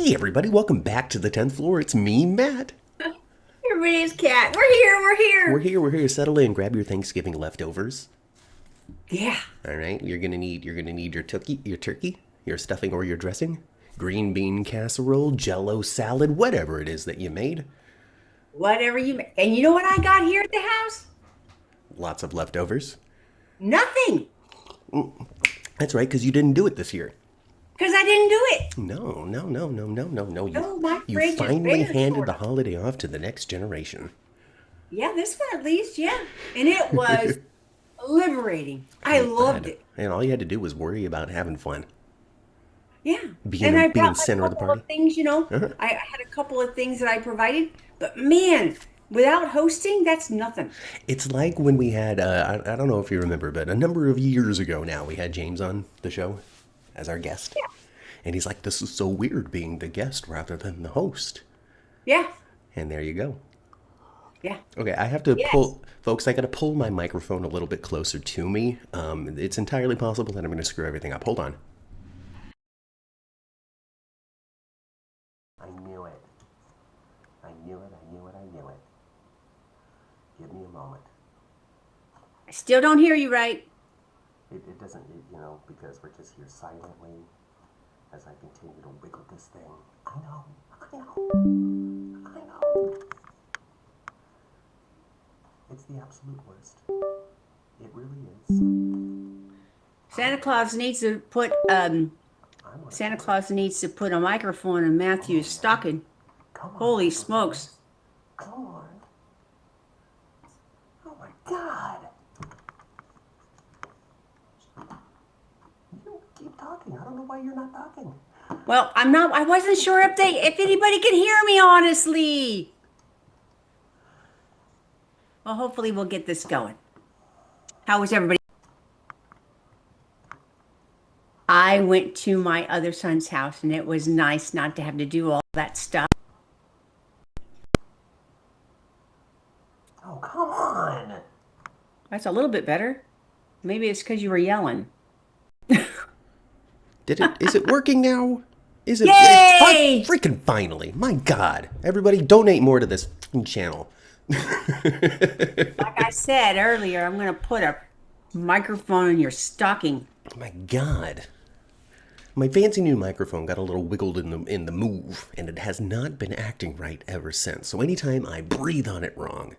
Hey everybody, welcome back to the 10th floor. It's me, Matt. Everybody's cat. We're here. Settle in, grab your Thanksgiving leftovers. Yeah. All right, you're gonna need your turkey, your stuffing or your dressing, green bean casserole, jello salad, whatever it is that you made. Whatever you make. And you know what I got here at the house? Lots of leftovers. Nothing. That's right, because you didn't do it this year. Because I didn't do it. No. My You fridge is finally bare, handed sort the of. holiday off to the next generation. Yeah, this one at least, yeah. And it was liberating. I loved it. And all you had to do was worry about having fun. Yeah. Being And I being brought center a of the couple party. of things, Uh-huh. I had a couple of things that I provided. But man, without hosting, that's nothing. It's like when we had, I don't know if you remember, but a number of years ago now, we had James on the show as our guest. Yeah. And he's like, this is so weird being the guest rather than the host. Yeah. And there you go. Yeah. Okay, I have to Yes. folks, I got to pull my microphone a little bit closer to me. It's entirely possible that I'm going to screw everything up. Hold on. I knew it. I knew it. Give me a moment. I still don't hear you right. It doesn't, because we're just here silently as I continue to wiggle this thing. I know. It's the absolute worst. It really is. Santa Claus needs to put a microphone in Matthew's stocking. Come on. Holy smokes. Come on. Oh my God. You keep talking. I don't know why you're not talking. Well, I wasn't sure if anybody could hear me, honestly. Well, hopefully we'll get this going. How was everybody? I went to my other son's house and it was nice not to have to do all that stuff. Oh, come on. That's a little bit better. Maybe it's because you were yelling. Is it working now? Is it? Yay! Freaking finally. My God. Everybody donate more to this channel. Like I said earlier, I'm going to put a microphone in your stocking. My God. My fancy new microphone got a little wiggled in the move, and it has not been acting right ever since. So anytime I breathe on it wrong,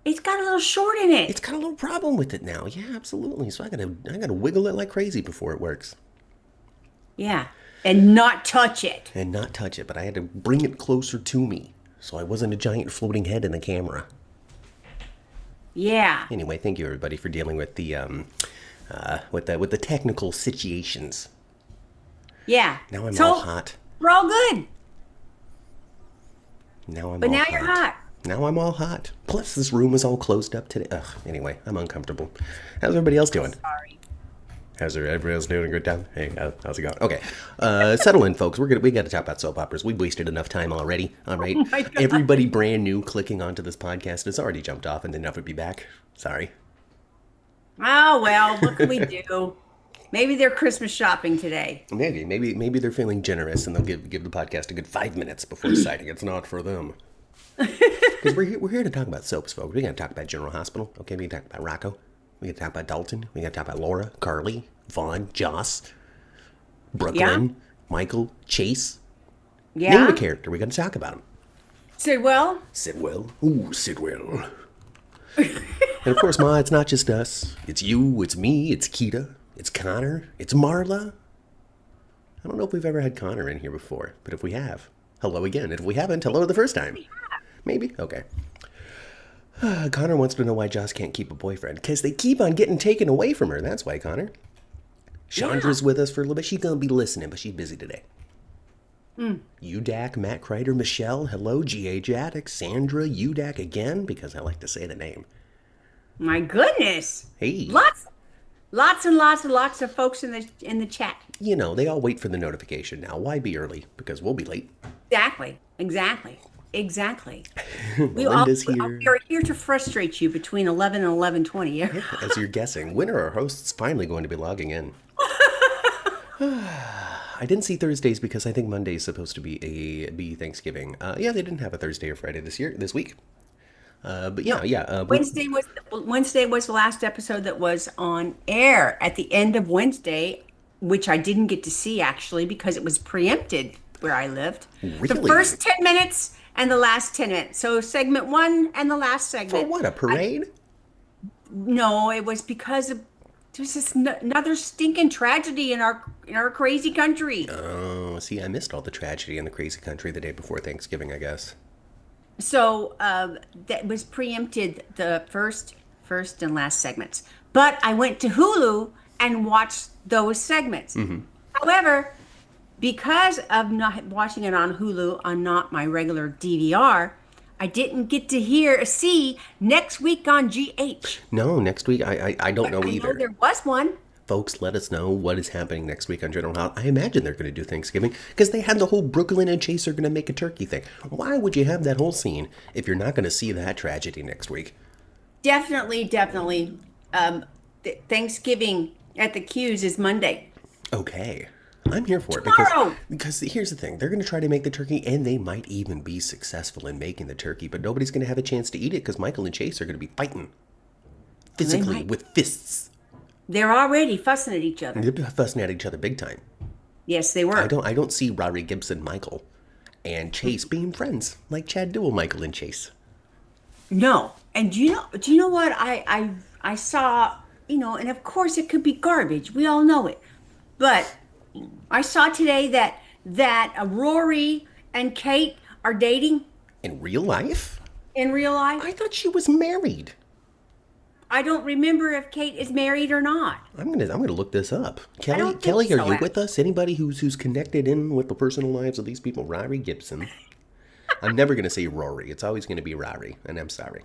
It's got a little short in it. it's got a little problem with it now. Yeah, absolutely. So I gotta wiggle it like crazy before it works. Yeah. And not touch it. And not touch it, but I had to bring it closer to me, so I wasn't a giant floating head in the camera. Yeah. Anyway, thank you everybody for dealing with the with the technical situations. Yeah. Now I'm So, all hot. we're all good. But now you're hot. Now I'm all hot. Plus, this room is all closed up today. Ugh, anyway, I'm uncomfortable. How's everybody else doing? Sorry. How's everybody else doing? A good time? Hey, how's it going? Okay, settle in, folks. We got to talk about soap operas. We've wasted enough time already. All right, my God. everybody brand new clicking onto this podcast has already jumped off and didn't have to be back. Sorry. Oh, well, what can we do? Maybe they're Christmas shopping today. Maybe they're feeling generous and they'll give the podcast a good 5 minutes before deciding it's not for them. Because we're here to talk about soaps, folks. We're going to talk about General Hospital. Okay, we can talk about Rocco. We can talk about Dalton. We can talk about Laura, Carly, Vaughn, Joss, Brooklyn, Michael, Chase. Yeah. Name a character. We're going to talk about him. Sidwell. Sidwell. Ooh, Sidwell. And of course, Ma, it's not just us. It's you, it's me, it's Keita, it's Connor, it's Marla. I don't know if we've ever had Connor in here before, but if we have, hello again. If we haven't, hello the first time. Maybe? Okay. Connor wants to know why Joss can't keep a boyfriend. Because they keep on getting taken away from her. That's why, Connor. Chandra's with us for a little bit. She's going to be listening, but she's busy today. Udak, Matt Kreider, Michelle, hello, G.A. Jaddock, Sandra, Udak again, because I like to say the name. My goodness. Hey. Lots and lots of folks in the chat. You know, they all wait for the notification now. Why be early? Because we'll be late. Exactly. Melinda's here. We are here to frustrate you between 11 and 11:20. As you're guessing, when are our hosts finally going to be logging in? I didn't see Thursdays because I think Monday is supposed to be Thanksgiving. Yeah, they didn't have a Thursday or Friday this week. But yeah, yeah. Wednesday was the last episode that was on air at the end of Wednesday, which I didn't get to see actually because it was preempted where I lived. The Really? first 10 minutes and the last 10 minutes. So segment 1 and the last For segment. what, a parade? No, it was because of there's this another stinking tragedy in our crazy country. Oh, see, I missed all the tragedy in the crazy country the day before Thanksgiving, I guess. So that was preempted the first and last segments. But I went to Hulu and watched those segments. However, because of not watching it on Hulu on not my regular DVR, I didn't get to see next week on GH. No, next week, I don't know I either. know there was one. Folks, let us know what is happening next week on General House. I imagine they're going to do Thanksgiving because they had the whole Brooklyn and Chase are going to make a turkey thing. Why would you have that whole scene if you're not going to see that tragedy next week? Definitely. Thanksgiving at the Q's is Monday. Okay. I'm here for it Tomorrow! because here's the thing. They're going to try to make the turkey and they might even be successful in making the turkey, but nobody's going to have a chance to eat it because Michael and Chase are going to be fighting physically with fists. They're already fussing at each other. They're fussing at each other big time. Yes, they were. I don't see Rory Gibson, Michael, and Chase being friends like Chad Duell, Michael and Chase. No. And do you know what I saw, and of course it could be garbage. We all know it. But I saw today that Rory and Kate are dating In real life? in real life. I thought she was married. I don't remember if Kate is married or not. I'm gonna look this up. don't think Kelly, are so, you actually. with us? Anybody who's connected in with the personal lives of these people? Rory Gibson. I'm never gonna say Rory. It's always gonna be Rory, and I'm sorry.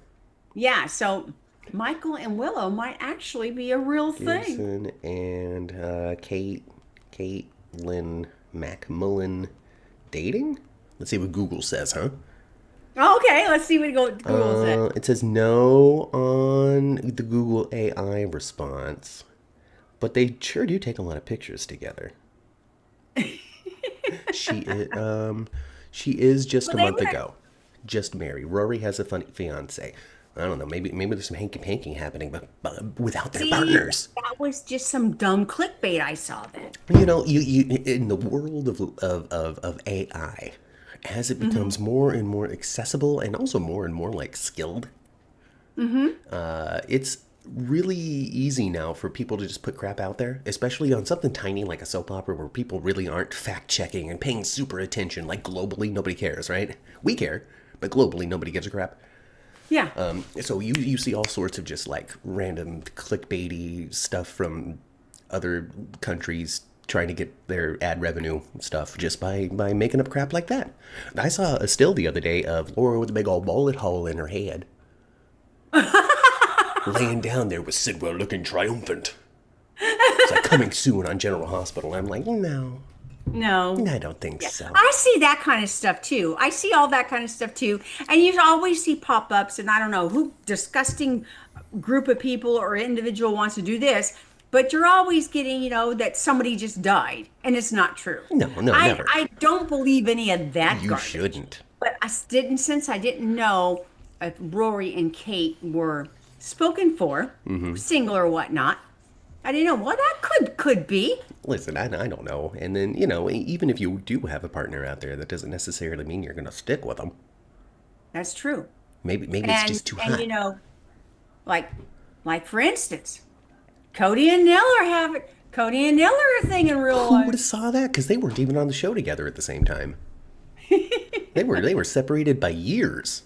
Yeah, so Michael and Willow might actually be a real thing. Gibson and Caitlin McMullen dating? Let's see what Google says, huh? Okay, let's see what Google said. It says no on the Google AI response, but they sure do take a lot of pictures together. She is just a month ago, just married. Rory has a funny fiance. I don't know. Maybe there's some hanky-panky happening, but without their partners. That was just some dumb clickbait I saw then. You in the world of AI, as it becomes more and more accessible and also more and more like skilled, it's really easy now for people to just put crap out there, especially on something tiny like a soap opera where people really aren't fact-checking and paying super attention. Like globally, nobody cares, right? We care, but globally, nobody gives a crap. Yeah. So you see all sorts of just like random clickbaity stuff from other countries trying to get their ad revenue stuff just by making up crap like that. I saw a still the other day of Laura with a big old bullet hole in her head. Laying down there with Sidwell looking triumphant. It's like coming soon on General Hospital. I'm like, no, I don't think so. I see that kind of stuff too. I see all that kind of stuff too. And you always see pop-ups and I don't know who disgusting group of people or individual wants to do this, but you're always getting, that somebody just died and it's not true. No, never. I don't believe any of that You garbage. shouldn't. But since I didn't know if Rory and Kate were spoken for, single or whatnot, I didn't know what that could be. Listen, I don't know. And then, even if you do have a partner out there, that doesn't necessarily mean you're going to stick with them. That's true. Maybe it's just too hot. And like for instance, Cody and Nell are a thing in real Who life. would have saw that? Because they weren't even on the show together at the same time. They were separated by years.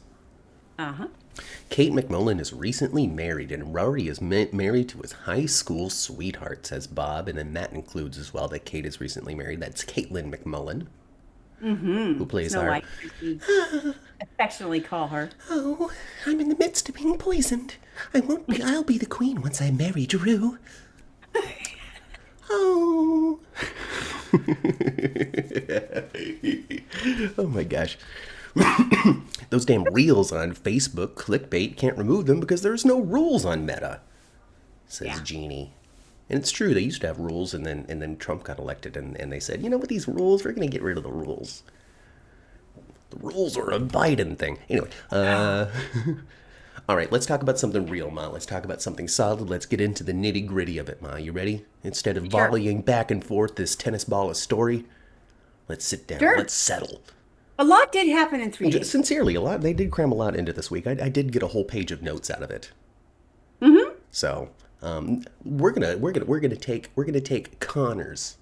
Uh-huh. Kate McMullen is recently married, and Rory is married to his high school sweetheart, says Bob. And then that includes as well that Kate is recently married. That's Caitlin McMullen, who plays Snow our... White, as we affectionately call her. Oh, I'm in the midst of being poisoned. I'll be the queen once I marry Drew. Oh. Oh my gosh. Those damn reels on Facebook, clickbait, can't remove them because there's no rules on Meta, says Yeah. Jeannie. And it's true, they used to have rules, and then Trump got elected, and they said, you know what, these rules, we're going to get rid of the rules. The rules are a Biden thing. Anyway, all right, let's talk about something real, Ma. Let's talk about something solid. Let's get into the nitty-gritty of it, Ma. You ready? Instead of volleying back and forth this tennis ball of story, let's sit down. Sure. Let's settle. A lot did happen in 3 days. Sincerely, a lot. They did cram a lot into this week. I did get a whole page of notes out of it. Mm-hmm. So we're gonna take Connor's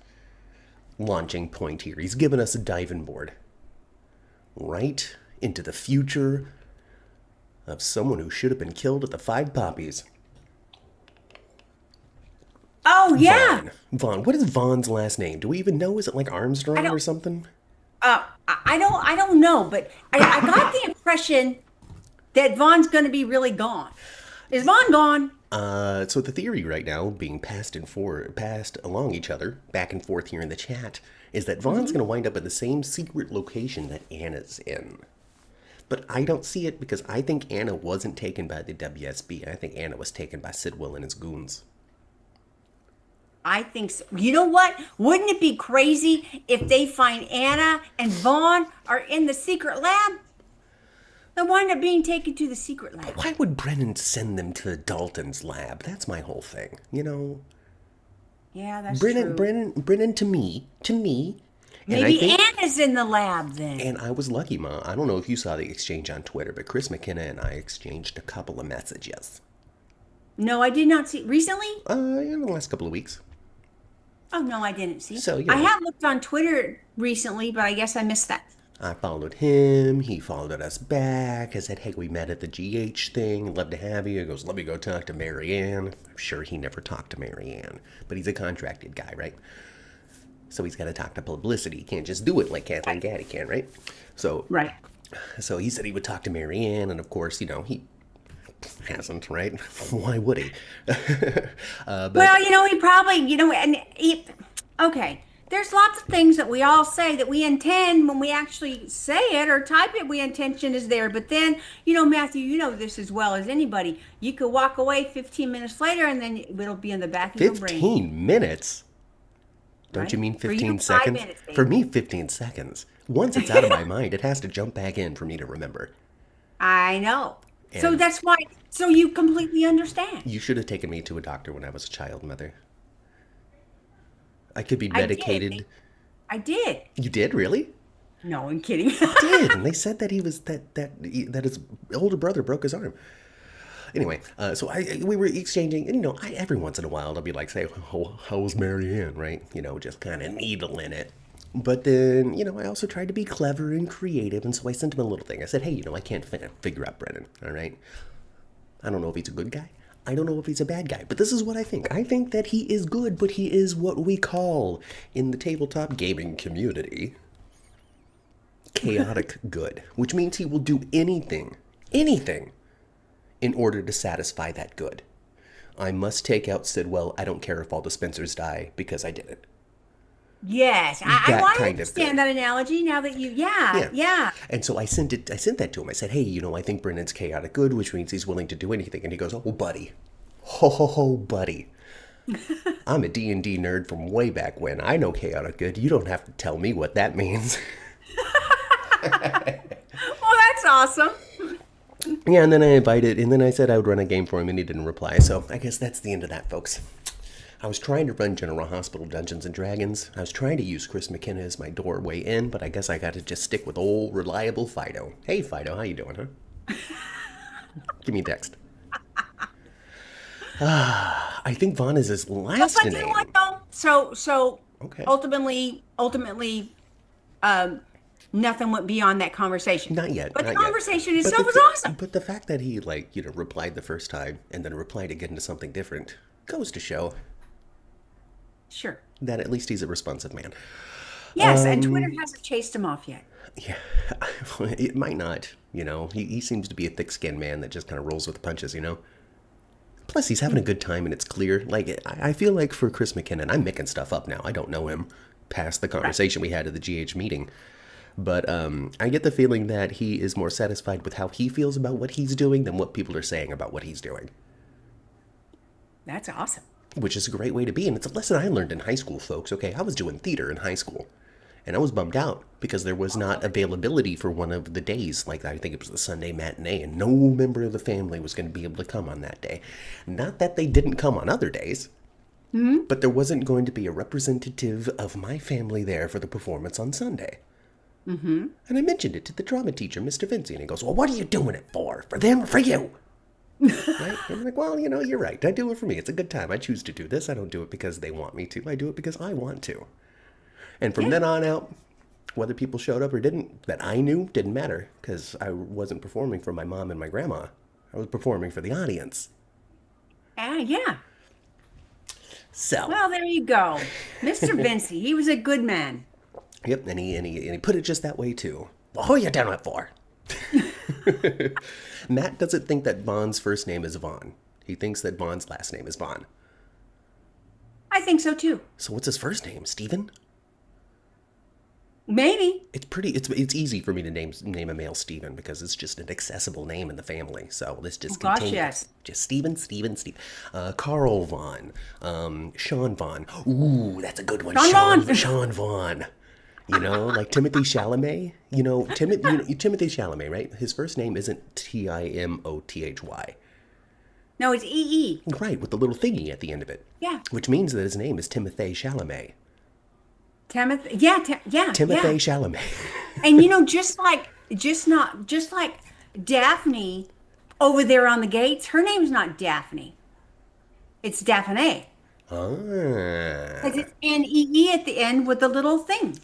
launching point here. He's given us a diving board right into the future of someone who should have been killed at the Five Poppies. Oh yeah, Vaughn. What is Vaughn's last name? Do we even know? Is it like Armstrong or something? I don't know, but I got the impression that Vaughn's going to be really gone. Is Vaughn gone? So the theory right now, being passed along each other, back and forth here in the chat, is that Vaughn's going to wind up at the same secret location that Anna's in. But I don't see it because I think Anna wasn't taken by the WSB. I think Anna was taken by Sidwell and his goons. I think so. You know what? Wouldn't it be crazy if they find Anna and Vaughn are in the secret lab? They wind up being taken to the secret lab. Why would Brennan send them to Dalton's lab? That's my whole thing. You know? Yeah, that's true. Brennan to me. Maybe Anna's in the lab then. And I was lucky, Ma. I don't know if you saw the exchange on Twitter, but Chris McKenna and I exchanged a couple of messages. No, I did not see. Recently? In the last couple of weeks. Oh, no, I didn't see. So, you know, I have looked on Twitter recently, but I guess I missed that. I followed him. He followed us back. I said, hey, we met at the GH thing. Love to have you. He goes, let me go talk to Marianne. I'm sure he never talked to Marianne, but he's a contracted guy, right? So he's got to talk to publicity. He can't just do it like Kathleen Gaddy can, right? So, right. So he said he would talk to Marianne, and of course, you know, he hasn't, right? Why would he? Well, you know, he probably, you know, okay. There's lots of things that we all say that we intend when we actually say it or type it, we intention is there. But then, you know, Matthew, you know this as well as anybody. You could walk away 15 minutes later and then it'll be in the back of your brain. 15 minutes? Don't you mean 15 seconds? 5 minutes, for me, 15 seconds. Once it's out of my mind, it has to jump back in for me to remember. I know. And so that's why, so you completely understand. You should have taken me to a doctor when I was a child, Mother. I could be medicated. I did. You did, really? No, I'm kidding. I did, and they said that he was that his older brother broke his arm. Anyway, so we were exchanging, and you know, every once in a while I'll be like, say, how was Marianne, right? You know, just kind of needling it. But then, you know, I also tried to be clever and creative, and so I sent him a little thing. I said, hey, you know, I can't figure out Brennan, all right? I don't know if he's a good guy. I don't know if he's a bad guy, but this is what I think. I think that he is good, but he is what we call, in the tabletop gaming community, chaotic good, which means he will do anything, in order to satisfy that good. I must take out Sidwell. I don't care if all the Spencers die, because I did it. Yes, I understand that analogy now that you, yeah. And so I sent that to him. I said, hey, you know, I think Brennan's chaotic good, which means he's willing to do anything. And he goes, oh, buddy. Ho, buddy. I'm a D&D nerd from way back when. I know chaotic good. You don't have to tell me what that means. Well, that's awesome. Yeah, and then I invited, and then I said I would run a game for him, and he didn't reply. So I guess that's the end of that, folks. I was trying to run General Hospital Dungeons & Dragons. I was trying to use Chris McKenna as my doorway in, but I guess I got to just stick with old, reliable Fido. Hey, Fido, how you doing, huh? Give me a text. I think Vaughn is his last name. But you know what, though? So okay. ultimately, nothing went beyond that conversation. Not yet. But the conversation itself was awesome. But the fact that he, like, you know, replied the first time and then replied again to something different goes to show... Sure. That at least he's a responsive man. Yes, and Twitter hasn't chased him off yet. Yeah, it might not, you know. He seems to be a thick-skinned man that just kind of rolls with the punches, you know. Plus, he's having a good time, and it's clear. Like, I feel like for Chris McKinnon, I'm making stuff up now. I don't know him past the conversation we had at the GH meeting. But I get the feeling that he is more satisfied with how he feels about what he's doing than what people are saying about what he's doing. That's awesome. which is a great way to be. And it's a lesson I learned in high school, folks. Okay, I was doing theater in high school, and I was bummed out because there was not availability for one of the days. Like, I think it was the Sunday matinee, and no member of the family was going to be able to come on that day. Not that they didn't come on other days, but there wasn't going to be a representative of my family there for the performance on Sunday. And I mentioned it to the drama teacher, Mr. Vinci, and he goes, well, what are you doing it for? For them or for you? Right? And I'm like, well, you're right. I do it for me. It's a good time. I choose to do this. I don't do it because they want me to. I do it because I want to. And from then on out, whether people showed up or didn't, that I knew, didn't matter, because I wasn't performing for my mom and my grandma. I was performing for the audience. Yeah. So. Well, there you go. Mr. Vinci, he was a good man. Yep, and he put it just that way, too. Well, who are you doing it for? Matt doesn't think that Vaughn's first name is Vaughn. He thinks that Vaughn's last name is Vaughn. I think so, too. So what's his first name? Stephen? Maybe. It's easy for me to name a male Stephen because it's just an accessible name in the family. So let's just continue. Yes. Just Stephen. Carl Vaughn. Sean Vaughn. Ooh, that's a good one. Sean Vaughn. Like Timothy Chalamet. Timothy Chalamet, right? His first name isn't Timothy. No, it's E.E. Right, with the little thingy at the end of it. Yeah. Which means that his name is Timothy Chalamet. Timothy Chalamet. And just like Daphne over there on the gates, her name's not Daphne. It's Daphne. Because it's N-E-E at the end with the little thing.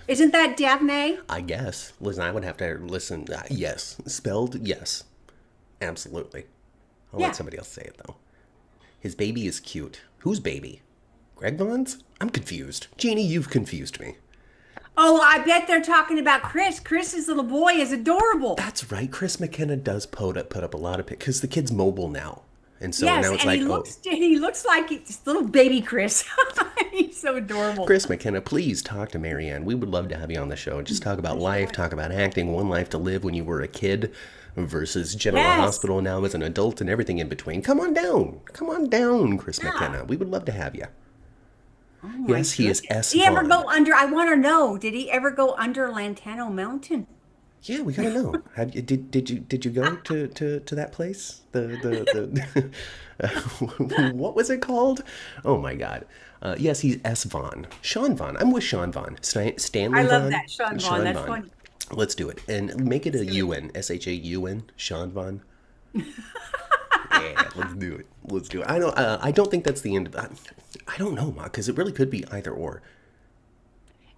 Isn't that Daphne? I guess. Listen, I would have to listen. Yes. Spelled yes. Absolutely. I'll let somebody else say it, though. His baby is cute. Whose baby? Greg Vaughn's? I'm confused. Jeannie, you've confused me. Oh, I bet they're talking about Chris. Chris's little boy is adorable. That's right. Chris McKenna does put up a lot of pictures because the kid's mobile now. And so yes, now it's and like, he looks like it's little baby Chris. He's so adorable. Chris McKenna, please talk to Marianne. We would love to have you on the show. Just talk about life, talk about acting, one life to live when you were a kid versus General Hospital now as an adult and everything in between. Come on down, Chris McKenna. We would love to have you. Oh yes, he is S. Did he ever go under? I want to know. Did he ever go under Lantano Mountain? Yeah, we gotta know. Did you go to that place? The what was it called? Oh my God. Yes, he's S. Vaughn. Sean Vaughn. I'm with Sean Vaughn. Stanley Vaughn. I love that. Sean Vaughn. That's funny. Let's do it. And make it a UN. S-H-A-U-N. Sean Vaughn. Yeah, let's do it. I don't think that's the end of that. I don't know, Ma, because it really could be either or.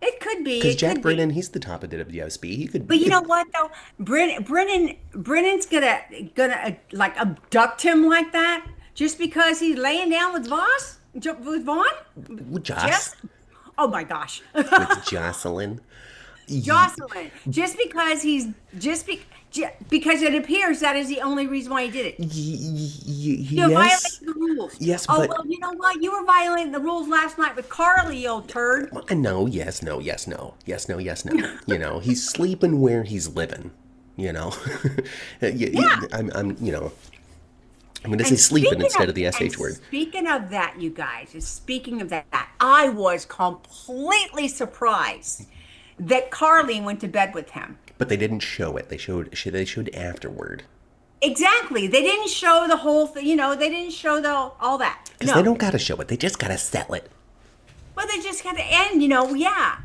It could be. Because Jack Brennan, he's the top of the WSB. He could. But you know what though, Brennan's gonna like abduct him like that just because he's laying down with Vaughn. With Joss. Oh my gosh. With Jocelyn. Jocelyn. Because it appears that is the only reason why he did it. You're violating the rules. Yes, but... well, you know what? You were violating the rules last night with Carly, you old turd. No, yes, no. He's sleeping where he's living, Yeah. I'm going to say sleeping instead of the SH word. Speaking of that, you guys, I was completely surprised that Carly went to bed with him. But they didn't show it. They showed afterward. Exactly. They didn't show the whole thing. They didn't show all that. Because they don't got to show it. They just got to sell it. Well, they just got to end, yeah.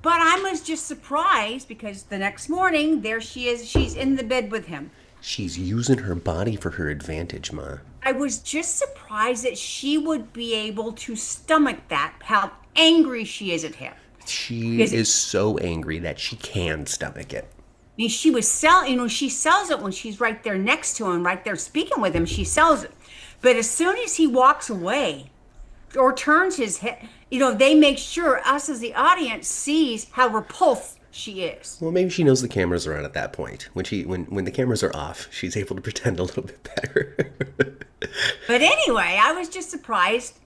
But I was just surprised because the next morning, there she is. She's in the bed with him. She's using her body for her advantage, Ma. I was just surprised that she would be able to stomach that, how angry she is at him. She is so angry that she can stomach it. I mean, she sells it when she's right there next to him, right there speaking with him, she sells it. But as soon as he walks away or turns his head, they make sure us as the audience sees how repulsed she is. Well, maybe she knows the cameras are on at that point. When the cameras are off, she's able to pretend a little bit better. But anyway, I was just surprised.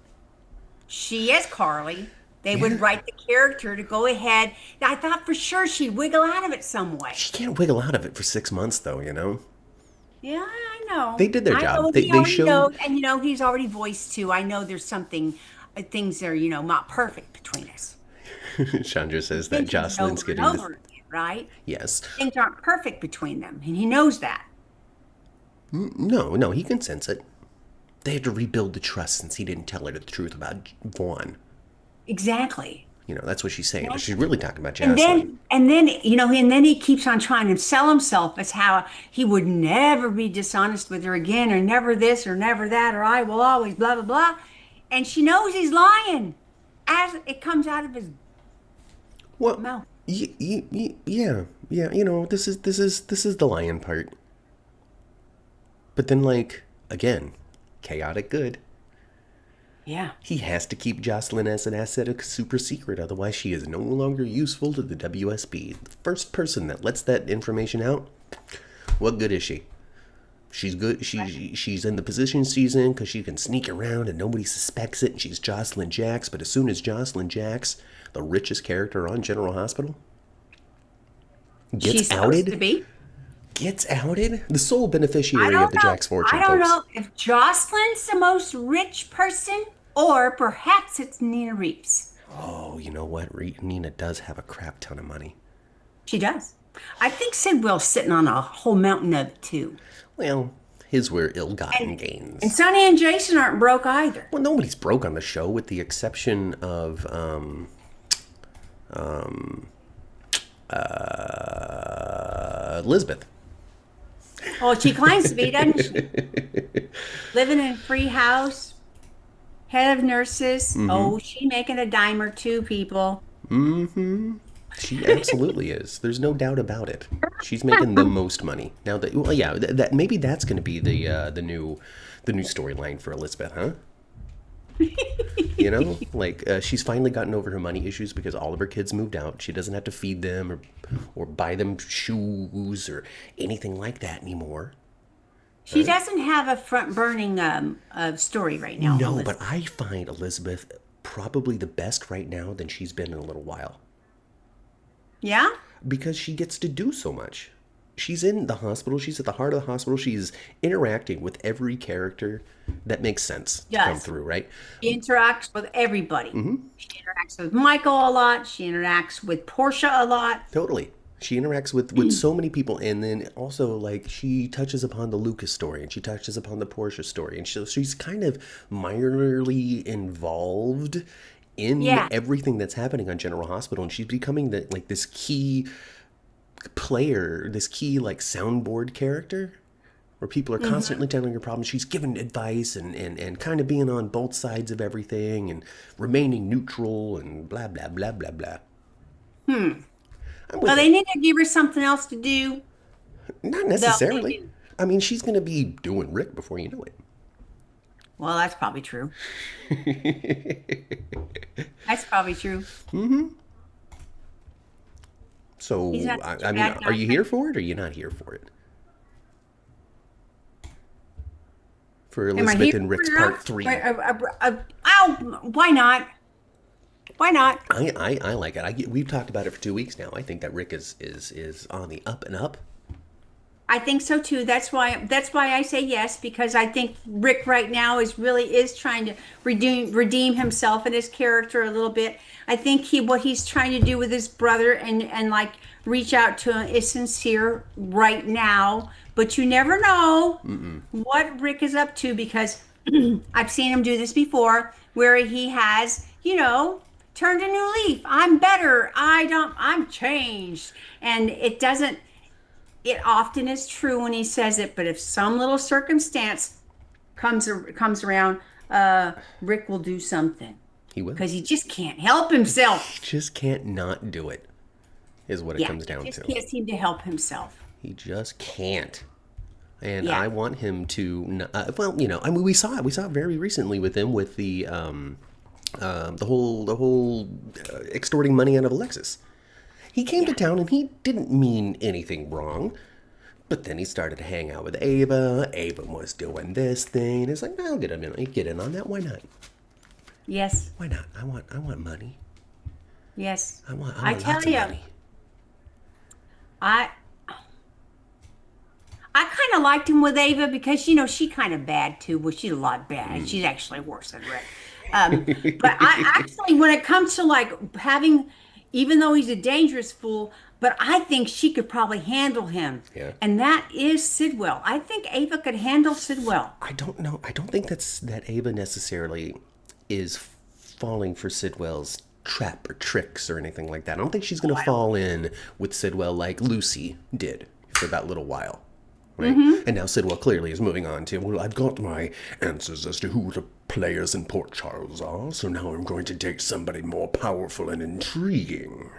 She is Carly. They would write the character to go ahead. I thought for sure she'd wiggle out of it some way. She can't wiggle out of it for 6 months, though, Yeah, I know. They did their I job. know They he already showed. knows, and he's already voiced too. I know there's something, things that are not perfect between us. Chandra says that Mentions it Jocelyn's over and getting the. over again, right? Yes. Things aren't perfect between them, and he knows that. No, he can sense it. They had to rebuild the trust since he didn't tell her the truth about Vaughn. Exactly. That's what she's saying. But she's really talking about And Jocelyn. then he keeps on trying to sell himself as how he would never be dishonest with her again, or never this, or never that, or I will always blah blah blah. And she knows he's lying as it comes out of his Well, mouth. yeah. This is the lion part. But then, again, chaotic good. Yeah. He has to keep Jocelyn as an asset, a super secret, otherwise she is no longer useful to the WSB. The first person that lets that information out, what good is she? She's good. She's in the position she's in because she can sneak around and nobody suspects it. And she's Jocelyn Jacks. But as soon as Jocelyn Jacks, the richest character on General Hospital, She's supposed to be. Gets outed, the sole beneficiary of the Jack's fortune. I don't folks. know if Jocelyn's the most rich person, or perhaps it's Nina Reeves. Oh, you know what? Nina does have a crap ton of money. She does. I think Sidwell's sitting on a whole mountain of it too. Well, his were ill-gotten gains. And Sonny and Jason aren't broke either. Well, nobody's broke on the show with the exception of Elizabeth. Well, she claims to be, doesn't she? Living in a free house, head of nurses. Mm-hmm. Oh, she making a dime or two, people. She absolutely is. There's no doubt about it. She's making the most money now. That maybe that's going to be the new storyline for Elizabeth, huh? She's finally gotten over her money issues because all of her kids moved out. She doesn't have to feed them or buy them shoes or anything like that anymore. She doesn't have a front burning story right now. No, Elizabeth. but I find Elizabeth probably the best right now than she's been in a little while. Yeah? Because she gets to do so much. She's in the hospital. She's at the heart of the hospital. She's interacting with every character that makes sense to come through, right? She interacts with everybody. Mm-hmm. She interacts with Michael a lot. She interacts with Portia a lot. Totally. She interacts with so many people. And then also, she touches upon the Lucas story. And she touches upon the Portia story. And she's kind of minorly involved in everything that's happening on General Hospital. And she's becoming this key player, this key soundboard character where people are constantly telling her problems. She's giving advice and kind of being on both sides of everything and remaining neutral and blah blah blah blah blah. Well, they need to give her something else to do. Not necessarily. I mean, she's going to be doing Rick before you know it. Well, that's probably true. That's probably true. So, I mean, are you here for it or are you not here for it? For Elizabeth and Rick's part 3. Why not? Why not? I like it. We've talked about it for 2 weeks now. I think that Rick is on the up and up. I think so too. That's why I say yes, because I think Rick right now is trying to redeem himself and his character a little bit. I think what he's trying to do with his brother and reach out to him is sincere right now. But you never know what Rick is up to, because I've seen him do this before, where he has, turned a new leaf. I'm better. I'm changed. And it often is true when he says it, but if some little circumstance comes around, Rick will do something. He will. Because he just can't help himself. He just can't not do it, is what it comes down to. He just can't seem to help himself. He just can't. And I want him to, we saw it very recently with him with the whole extorting money out of Alexis. He came to town and he didn't mean anything wrong, but then he started to hang out with Ava. Ava was doing this thing. It's like, I'll get in on that. Why not? Yes. Why not? I want money. Yes. I want tell lots of you, money. I kind of liked him with Ava because, she kind of bad too. Well, she's a lot bad. She's actually worse than Rick. But I actually, when it comes to like having, even though he's a dangerous fool, but I think she could probably handle him. Yeah. And that is Sidwell. I think Ava could handle Sidwell. I don't know. I don't think that Ava necessarily is falling for Sidwell's trap or tricks or anything like that. I don't think she's going to fall in with Sidwell like Lucy did for that little while. Right? And now Sidwell clearly is moving on to, well, I've got my answers as to who the players in Port Charles are, so now I'm going to date somebody more powerful and intriguing.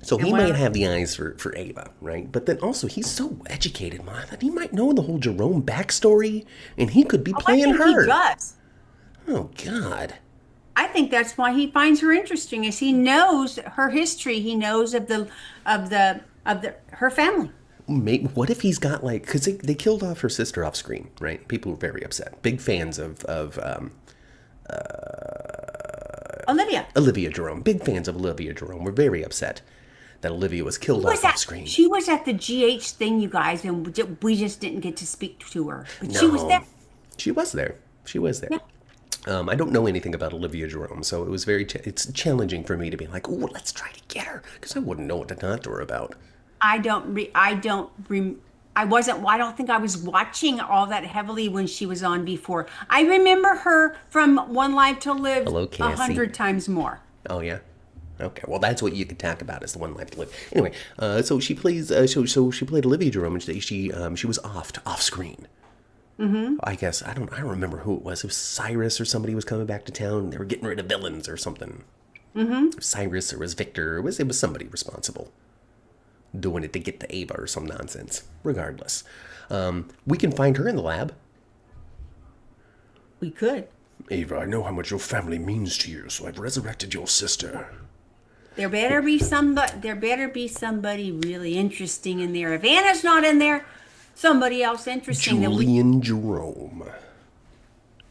So he might have the eyes for Ava, right? But then also, he's so educated, Martha. He might know the whole Jerome backstory, and he could be playing I think her. he does. Oh, God. I think that's why he finds her interesting, is he knows her history. He knows of her family. Maybe, what if he's got like, because they killed off her sister off screen, right? People were very upset. Big fans of Olivia Jerome. Big fans of Olivia Jerome. Were very upset that Olivia was killed off screen. She was at the GH thing, you guys, and we just didn't get to speak to her. But No, she was there. She was there. She was there. Yeah. I don't know anything about Olivia Jerome, so it was it's challenging for me to be like, oh, let's try to get her, because I wouldn't know what to talk to her about. I don't think I was watching all that heavily when she was on before. I remember her from One Life to Live Hello, Cassie. 100 times more. Oh yeah, okay. Well, that's what you could talk about is the One Life to Live. Anyway, so she plays. So she played Olivia Jerome, and she was off screen. I guess I don't remember who it was. It was Cyrus or somebody was coming back to town. They were getting rid of villains or something. Cyrus or was Victor. It was somebody responsible doing it to get to Ava or some nonsense. Regardless, we can find her in the lab. We could. Ava, I know how much your family means to you, so I've resurrected your sister. There better be somebody really interesting in there. If Anna's not in there, somebody else interesting. Julian Jerome.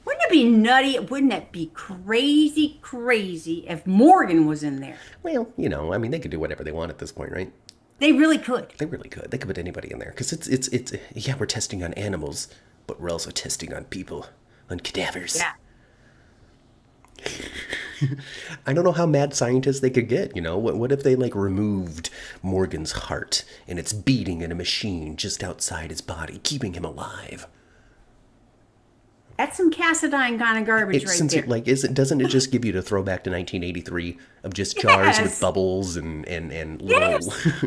Wouldn't it be nutty? Wouldn't it be crazy if Morgan was in there? Well, they could do whatever they want at this point, right? They really could. They really could. They could put anybody in there. Because it's yeah, we're testing on animals, but we're also testing on people, on cadavers. Yeah. I don't know how mad scientists they could get, What if they, removed Morgan's heart, and it's beating in a machine just outside his body, keeping him alive? That's some Cassadine kind of garbage there. Doesn't it just give you the throwback to 1983 of just jars with bubbles and little... Yes.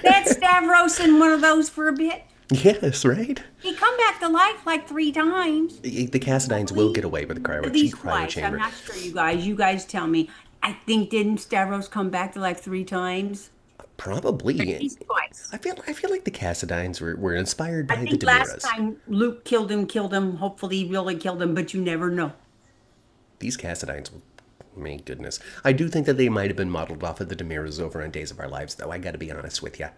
That's Stavros in one of those for a bit. Yes, right? He come back to life like 3 times. The Cassadines will get away with the cryo chamber. I'm not sure, you guys. You guys tell me. I think, didn't Stavros come back to like 3 times? Probably. At least twice. I feel like the Cassadines were inspired by the I think Demiras. last time Luke killed him. Hopefully he really killed him, but you never know. These Cassadines, my goodness. I do think that they might have been modeled off of the Demiras over on Days of Our Lives, though. I got to be honest with you.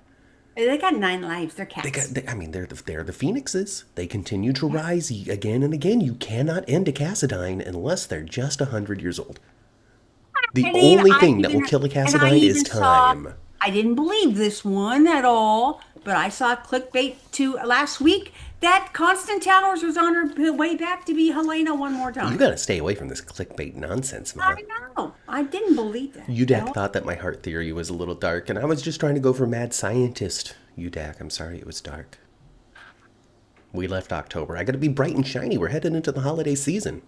They got 9 lives. They're cats. They're the phoenixes. They continue to rise again and again. You cannot end a Cassadine unless they're just 100 years old. The only thing that will kill a Cassadine is time. I didn't believe this one at all, but I saw clickbait last week that Constance Towers was on her way back to be Helena one more time. You gotta stay away from this clickbait nonsense, man. I know. I didn't believe that. Udak thought that my heart theory was a little dark, and I was just trying to go for mad scientist. Udak, I'm sorry it was dark. We left October. I gotta be bright and shiny. We're headed into the holiday season.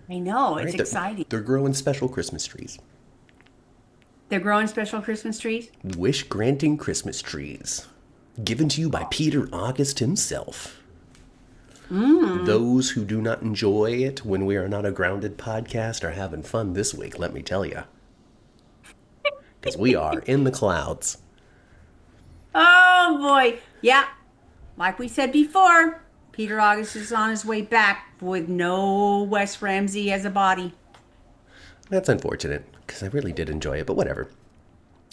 I know. It's exciting. They're growing special Christmas trees. They're growing special Christmas trees? Wish-granting Christmas trees. Given to you by Peter August himself. Those who do not enjoy it when we are not a grounded podcast are having fun this week, let me tell you. Because we are in the clouds. Oh, boy. Yeah. Like we said before, Peter August is on his way back with no Wes Ramsey as a body. That's unfortunate, because I really did enjoy it, but whatever.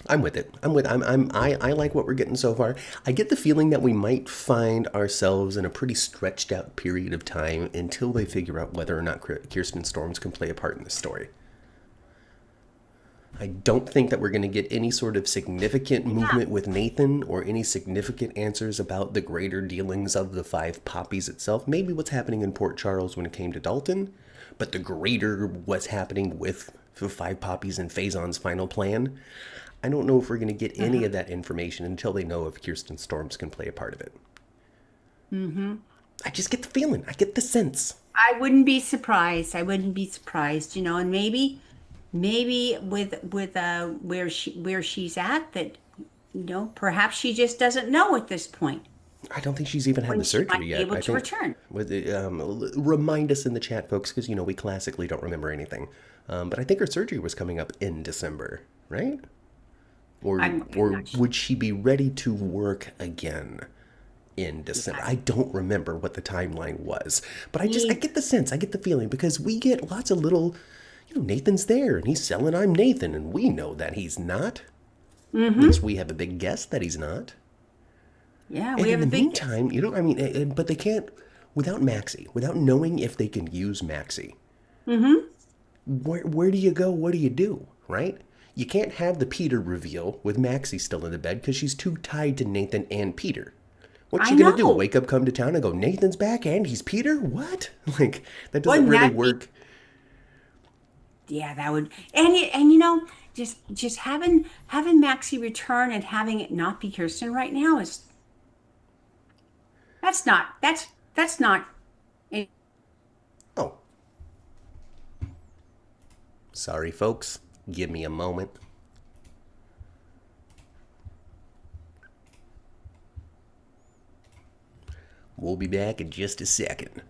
I'm with it. I like what we're getting so far. I get the feeling that we might find ourselves in a pretty stretched out period of time until they figure out whether or not Kirsten Storms can play a part in this story. I don't think that we're going to get any sort of significant movement with Nathan or any significant answers about the greater dealings of the five poppies itself. Maybe what's happening in Port Charles when it came to Dalton, but the greater what's happening with the five poppies and Faison's final plan. I don't know if we're going to get any of that information until they know if Kirsten Storms can play a part of it. I just get the feeling. I get the sense. I wouldn't be surprised. I wouldn't be surprised, and maybe with where she's at, that perhaps she just doesn't know at this point I don't think she's even had when the she might surgery be yet. able I to think return. remind us in the chat, folks, because we classically don't remember anything. But I think her surgery was coming up in December, right? Or not sure. would she be ready to work again in December? I don't remember what the timeline was, but I get the sense, I get the feeling, because we get lots of little, Nathan's there and he's selling I'm Nathan, and we know that he's not. At least we have a big guess that he's not. Yeah, And we in have the a big guess. meantime, but they can't, without Maxie, without knowing if they can use Maxie. Where do you go? What do you do? Right? You can't have the Peter reveal with Maxie still in the bed because she's too tied to Nathan and Peter. What's I she gonna do? know. Wake up, come to town, and go, Nathan's back and he's Peter? What? Like, that doesn't Wouldn't really that be- work. Yeah, that would, just having Maxie return and having it not be Kirsten right now is that's not. Oh. Sorry, folks. Give me a moment. We'll be back in just a second.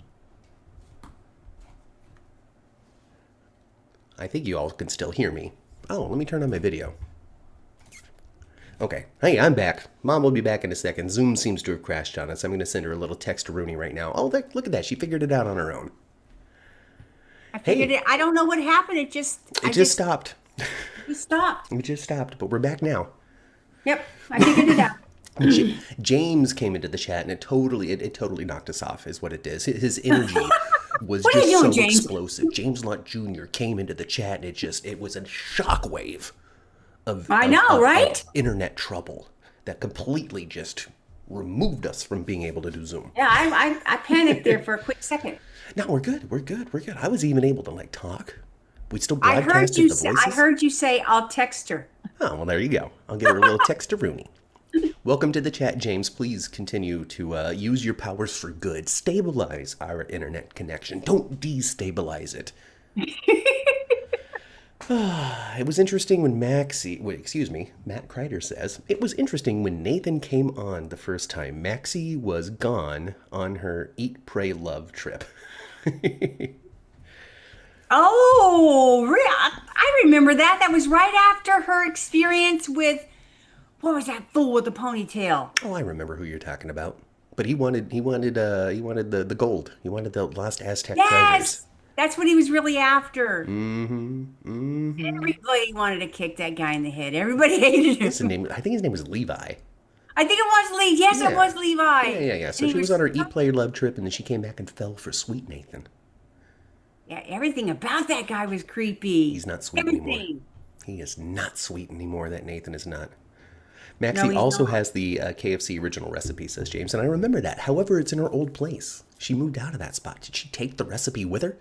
I think you all can still hear me. Oh, let me turn on my video. Okay. Hey, I'm back. Mom will be back in a second. Zoom seems to have crashed on us. I'm going to send her a little text to Rooney right now. Oh, look at that. She figured it out on her own. I figured it. I don't know what happened. It just Stopped. stopped. It just stopped, but we're back now. Yep, I figured it out. James came into the chat and it totally knocked us off, is what it did. His energy was What are just you doing, so James? explosive. James Lott Jr. came into the chat and it was a shockwave of right? internet trouble that completely just removed us from being able to do Zoom. Yeah, I panicked there for a quick second. No, we're good. We're good. I was even able to talk. We still I broadcasted the voices. I heard you say I'll text her. Oh, well, there you go. I'll give her a little text to Rooney. Welcome to the chat, James. Please continue to use your powers for good. Stabilize our internet connection. Don't destabilize it. It was interesting when Matt Kreider says, it was interesting when Nathan came on the first time. Maxie was gone on her Eat, Pray, Love trip. Oh, I remember that. That was right after her experience with, what was that fool with the ponytail? Oh, I remember who you're talking about. But he wanted the gold. He wanted the lost Aztec treasures. Yes, that's what he was really after. Everybody wanted to kick that guy in the head. Everybody hated him. What's his name? I think his name was Levi. I think it was Lee. Yes, it Yeah. was Levi. Yeah. So And she he was on her Eat, Play, Love trip, and then she came back and fell for Sweet Nathan. Yeah, everything about that guy was creepy. He's not sweet anymore. Everything. He is not sweet anymore. That Nathan is not. Maxie he's also not. has the KFC original recipe, says James, and I remember that. However, it's in her old place. She moved out of that spot. Did she take the recipe with her?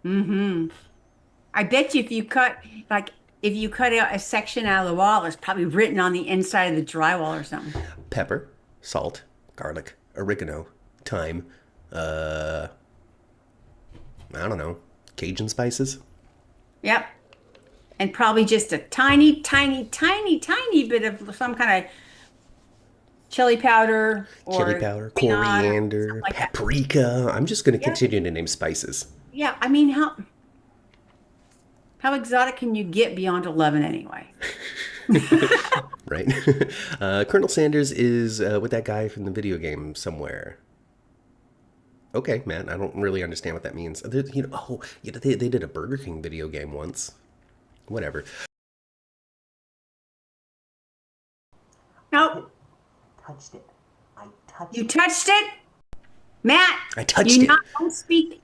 I bet you if you cut a section out of the wall, it's probably written on the inside of the drywall or something. Pepper, salt, garlic, oregano, thyme, I don't know, Cajun spices. Yep. And probably just a tiny, tiny, tiny, tiny bit of some kind of chili powder or Coriander, something like that. paprika. I'm just going to continue to name spices. Yeah, I mean, how exotic can you get beyond 11 anyway? Right? Colonel Sanders is with that guy from the video game somewhere. Okay, man, I don't really understand what that means. They did a Burger King video game once. Whatever. Nope. Touched it. I touched You it. touched it? Matt, I touched you it. don't speak.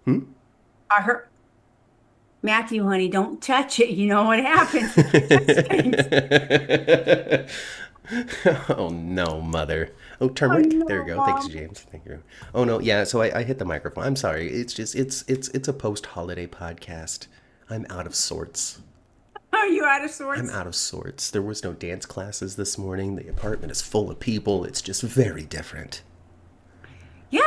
I heard. Matthew, honey, don't touch it. You know what happens if you touch things. Oh no, mother. Oh, Oh turmeric. There you no, go. Thanks, Mom. James. Thank you. Oh no, yeah. So I hit the microphone. I'm sorry. It's just it's a post-holiday podcast. I'm out of sorts. Are you out of I'm sorts? out of sorts. There was no dance classes this morning. The apartment is full of people. It's just very different. Yeah,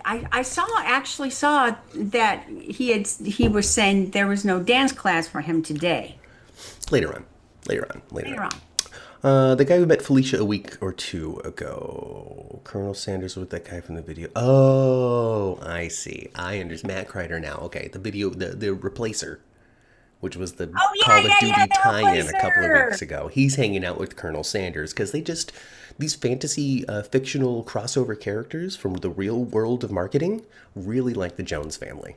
I saw actually saw that he was saying there was no dance class for him today. Later on. Later on. Later Later on. on. The guy who met Felicia a week or two ago. Colonel Sanders with that guy from the video. Oh, I see. I understand. Matt Kreider now. Okay, the video, the replacer, which was the Oh Call of yeah, Duty the tie-in a couple of weeks replacer. ago. He's hanging out with Colonel Sanders because they just, these fantasy fictional crossover characters from the real world of marketing really like the Jones family.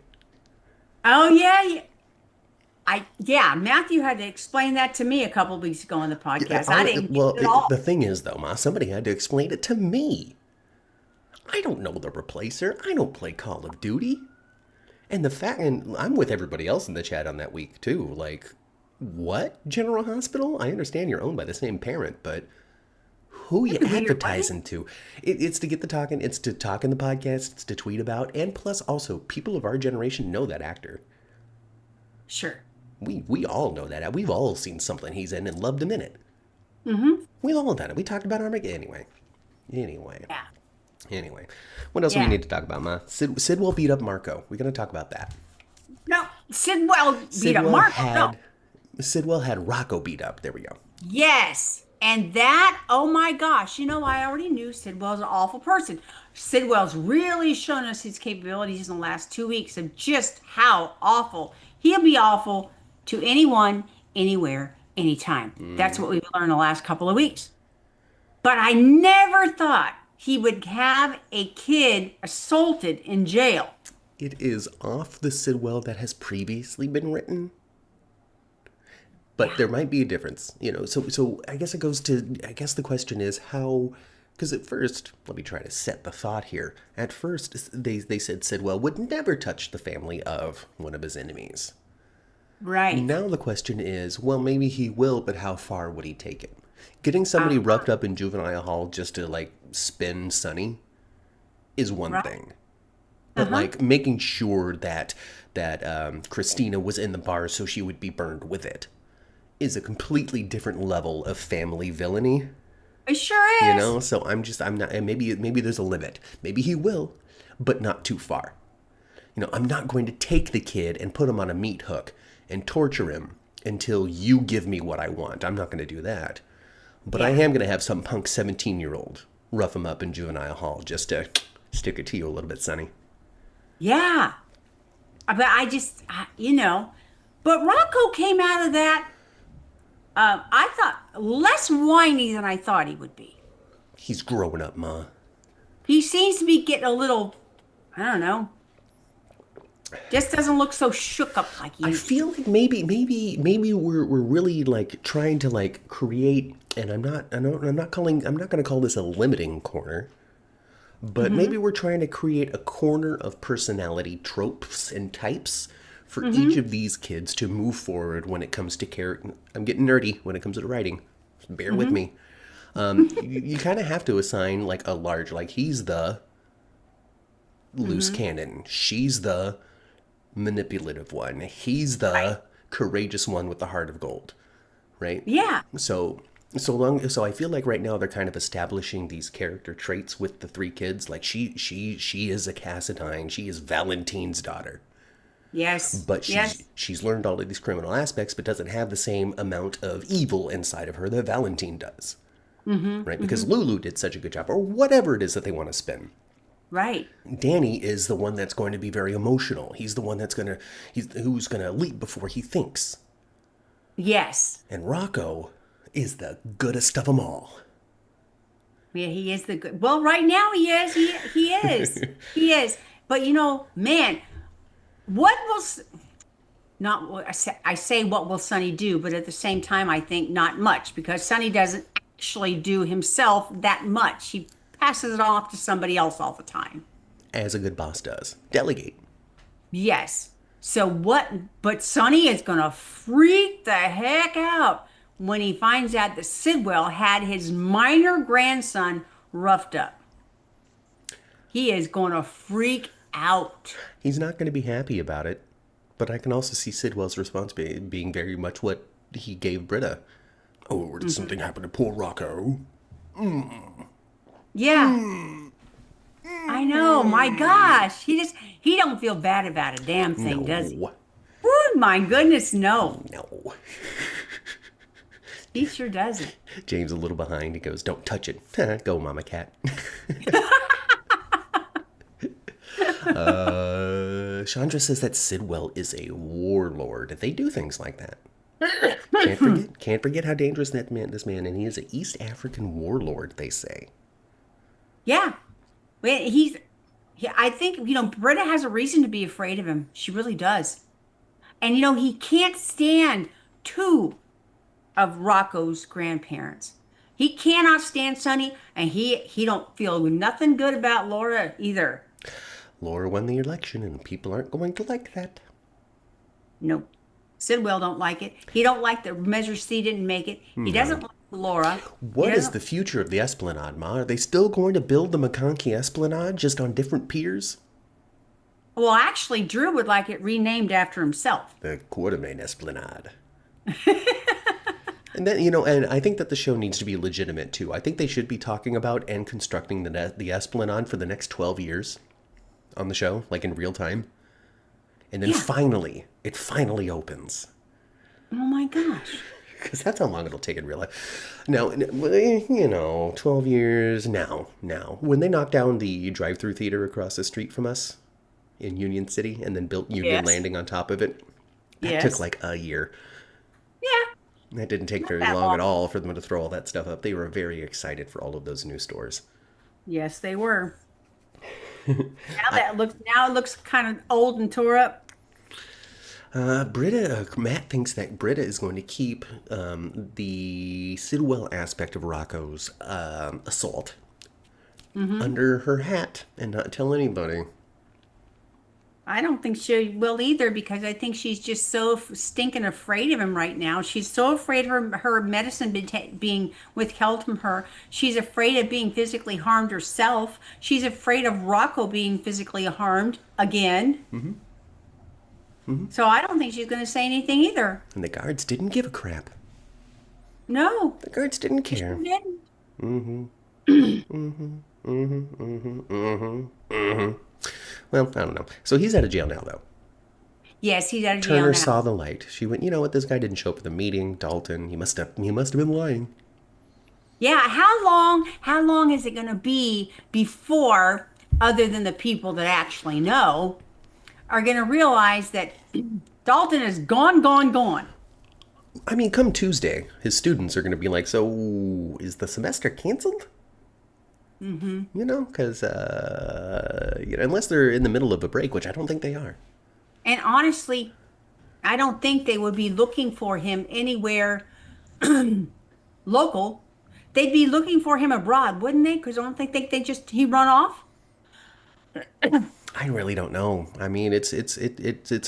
Oh yeah. Matthew had to explain that to me a couple weeks ago on the podcast. I didn't get Well, it at all. the thing is, though, Ma, somebody had to explain it to me. I don't know the replacer. I don't play Call of Duty. And the fact, and I'm with everybody else in the chat on that week, too. Like, what? General Hospital? I understand you're owned by the same parent, but who you Weird, right? advertising to? It's to get the talking, it's to talk in the podcast, it's to tweet about, and plus also, people of our generation know that actor. Sure. We all know that. We've all seen something he's in and loved him in it. We've all done it. We talked about Armageddon anyway. Anyway. Yeah. Anyway. What else do we Yeah. need to talk about, Ma? Sidwell beat up Marco. We're going to talk about that. No, Sidwell beat up Sidwell Marco. No. had Sidwell had Rocco beat up. There we go. Yes. And that, oh my gosh, I already knew Sidwell's an awful person. Sidwell's really shown us his capabilities in the last 2 weeks of just how awful. He'll be awful to anyone, anywhere, anytime. That's what we've learned the last couple of weeks. But I never thought he would have a kid assaulted in jail. It is off the Sidwell that has previously been written. But there might be a difference, So I guess the question is how, because at first, let me try to set the thought here. At first, they said Sidwell would never touch the family of one of his enemies. Right. Now the question is, well, maybe he will, but how far would he take it? Getting somebody roughed up in juvenile hall just to spin Sonny is one Right. thing. But making sure that Christina was in the bar so she would be burned with it is a completely different level of family villainy, It sure is. So I'm not, and maybe there's a limit. Maybe he will, but not too far. I'm not going to take the kid and put him on a meat hook and torture him until you give me what I want. I'm not going to do that. But I am going to have some punk 17-year-old rough him up in juvenile hall just to stick it to you a little bit, Sonny. Yeah. But but Rocco came out of that, I thought, less whiny than I thought he would be. He's growing up, Ma. He seems to be getting a little, I don't know, just doesn't look so shook up like he I used to. feel like maybe we're really trying to create, and I'm not going to call this a limiting corner, but maybe we're trying to create a corner of personality tropes and types for each of these kids to move forward when it comes to character. I'm getting nerdy when it comes to writing. Bear with me. You kind of have to assign a large, he's the loose cannon. She's the manipulative one. He's the courageous one with the heart of gold, right? Yeah. So I feel like right now they're kind of establishing these character traits with the three kids. She is a Cassadine. She is Valentine's daughter. Yes. But she's learned all of these criminal aspects, but doesn't have the same amount of evil inside of her that Valentine does. Right? Because Lulu did such a good job, or whatever it is that they want to spin. Right. Danny is the one that's going to be very emotional. He's the one who's gonna leap before he thinks. Yes. And Rocco is the goodest of them all. Yeah, he is the good. Well, right now he is. He is. He is. But man, what will not what I say what will Sonny do, but at the same time I think not much, because Sonny doesn't actually do himself that much. He passes it off to somebody else all the time. As a good boss does. Delegate. Yes. So what? But Sonny is gonna freak the heck out when he finds out that Sidwell had his minor grandson roughed up. He is gonna freak out. He's not going to be happy about it, but I can also see Sidwell's response being very much what he gave Britta. Oh, did something happen to poor Rocco? Yeah. I know. My gosh. He don't feel bad about a damn thing, does he? Oh my goodness, no. No. He sure doesn't. James a little behind. He goes, "Don't touch it." Go, Mama Cat. Chandra says that Sidwell is a warlord. They do things like that. Can't forget how dangerous this man, and he is an East African warlord, they say. Yeah. I think, Britta has a reason to be afraid of him. She really does. And, he can't stand two of Rocco's grandparents. He cannot stand Sonny, and he don't feel nothing good about Laura either. Laura won the election, and people aren't going to like that. Nope. Sidwell don't like it. He don't like the Measure C didn't make it. He doesn't like Laura. What is the future of the Esplanade, Ma? Are they still going to build the McConkey Esplanade just on different piers? Well, actually, Drew would like it renamed after himself. The Quartermain Esplanade. And then, and I think that the show needs to be legitimate, too. I think they should be talking about and constructing the Esplanade for the next 12 years on the show, like in real time. And then it finally opens. Oh, my gosh. Because that's how long it'll take in real life. Now, 12 years now. When they knocked down the drive-through theater across the street from us in Union City and then built Union Landing on top of it, that took like a year. Yeah. That didn't take very long at all for them to throw all that stuff up. They were very excited for all of those new stores. Yes, they were. Now it looks kind of old and tore up. Matt thinks that Britta is going to keep the Sidwell aspect of Rocco's assault under her hat and not tell anybody. I don't think she will either, because I think she's just so stinking afraid of him right now. She's so afraid of her medicine being withheld from her. She's afraid of being physically harmed herself. She's afraid of Rocco being physically harmed again. So I don't think she's going to say anything either. And the guards didn't give a crap. No. The guards didn't care. She didn't. Well, I don't know. So he's out of jail now, though. Yes, he's out of jail now. Turner saw the light. She went, you know what? This guy didn't show up at the meeting. Dalton, he must have been lying. Yeah, how long is it going to be before, other than the people that actually know, are going to realize that Dalton is gone? I mean, come Tuesday, his students are going to be like, so is the semester canceled? Because, unless they're in the middle of a break, which I don't think they are. And honestly, I don't think they would be looking for him anywhere local. They'd be looking for him abroad, wouldn't they? Because I don't think he run off. I really don't know. I mean, it's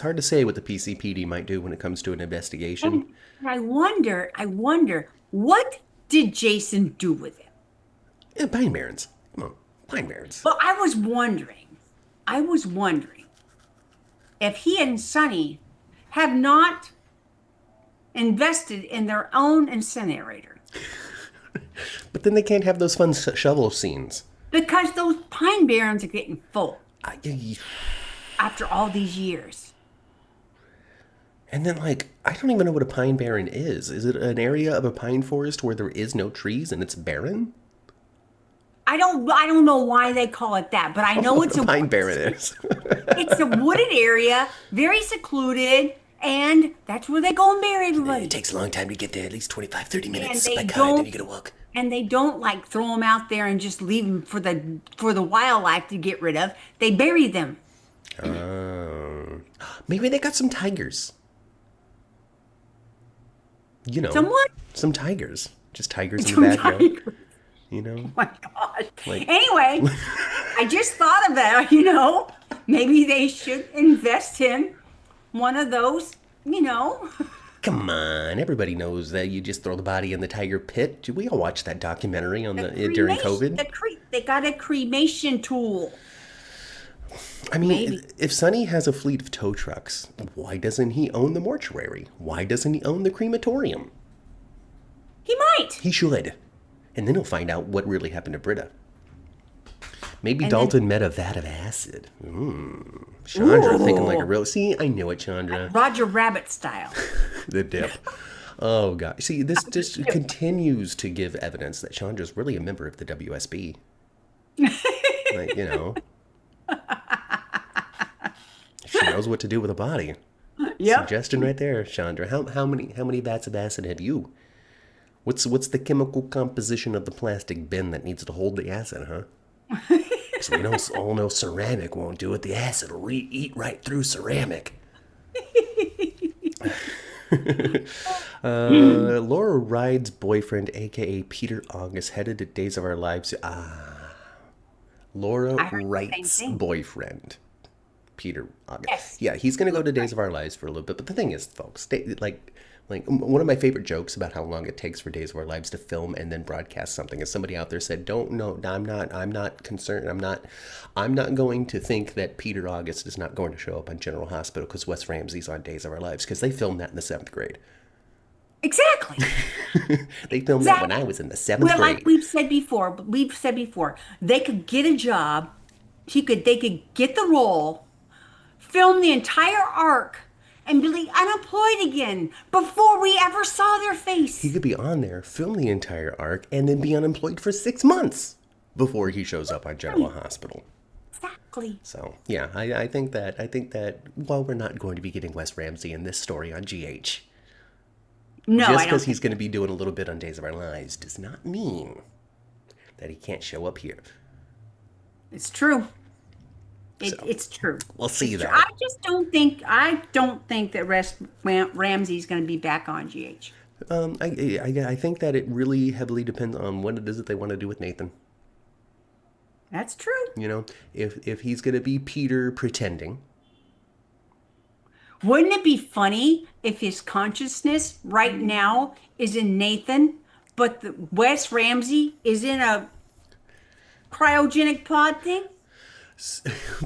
hard to say what the PCPD might do when it comes to an investigation. And I wonder, what did Jason do with him? Yeah, Pine Barrens. Come on, Pine Barrens. Well, I was wondering if he and Sonny have not invested in their own incinerator. But then they can't have those fun shovel scenes. Because those Pine Barrens are getting full. After all these years. And then, I don't even know what a pine barren is. Is it an area of a pine forest where there is no trees and it's barren? I don't know why they call it that, but I know it's a pine barren is. It's a wooded area, very secluded, and that's where they go and bury everybody. It takes a long time to get there, at least 25, 30 minutes by car, then you gotta walk. And they don't throw them out there and just leave them for the wildlife to get rid of. They bury them. Maybe they got some tigers. Some what? Some tigers. Just tigers in the backyard. Tigers. Oh my gosh. Anyway, I just thought of that, maybe they should invest him one of those, you know. Come on, everybody knows that you just throw the body in the tiger pit. We all watched that documentary on during COVID. They got a cremation tool. I mean, Maybe. if Sonny has a fleet of tow trucks, why doesn't he own the mortuary? Why doesn't he own the crematorium? He might. He should. And then he'll find out what really happened to Britta. Maybe And Dalton met a vat of acid. Chandra thinking like a real... See, I knew it, Chandra. Roger Rabbit style. The dip. Oh, God. See, this just continues to give evidence that Chandra's really a member of the WSB. Like, you know. She knows what to do with a body. Yep. Suggestion right there, Chandra. How many vats of acid have you? What's the chemical composition of the plastic bin that needs to hold the acid, huh? So we all know ceramic won't do it. The acid will eat right through ceramic. Laura Ride's boyfriend, a.k.a. Peter August, headed to Days of Our Lives. Laura Wright's boyfriend, Peter August. Yes. Yeah, he's going to go to Days of Our Lives for a little bit. But the thing is, folks, like one of my favorite jokes about how long it takes for Days of Our Lives to film and then broadcast something is somebody out there said, I'm not concerned. I'm not going to think that Peter August is not going to show up on General Hospital because Wes Ramsey's on Days of Our Lives, because they filmed that in the 7th grade. Exactly. They filmed that when I was in the 7th grade. Like we've said before, they could get a job. They could get the role, film the entire arc, and be unemployed again before we ever saw their face. He could be on there, film the entire arc, and then be unemployed for 6 months before he shows up on General Hospital. Exactly. So, yeah, I think that while we're not going to be getting Wes Ramsey in this story on GH, No, just because he's going to be doing a little bit on Days of Our Lives does not mean that he can't show up here. It's true. It's true. We'll see that. I just don't think that Ramsey's going to be back on GH. I think that it really heavily depends on what it is that they want to do with Nathan. That's true. You know, if he's going to be Peter pretending. Wouldn't it be funny if his consciousness right now is in Nathan, but Wes Ramsey is in a cryogenic pod thing?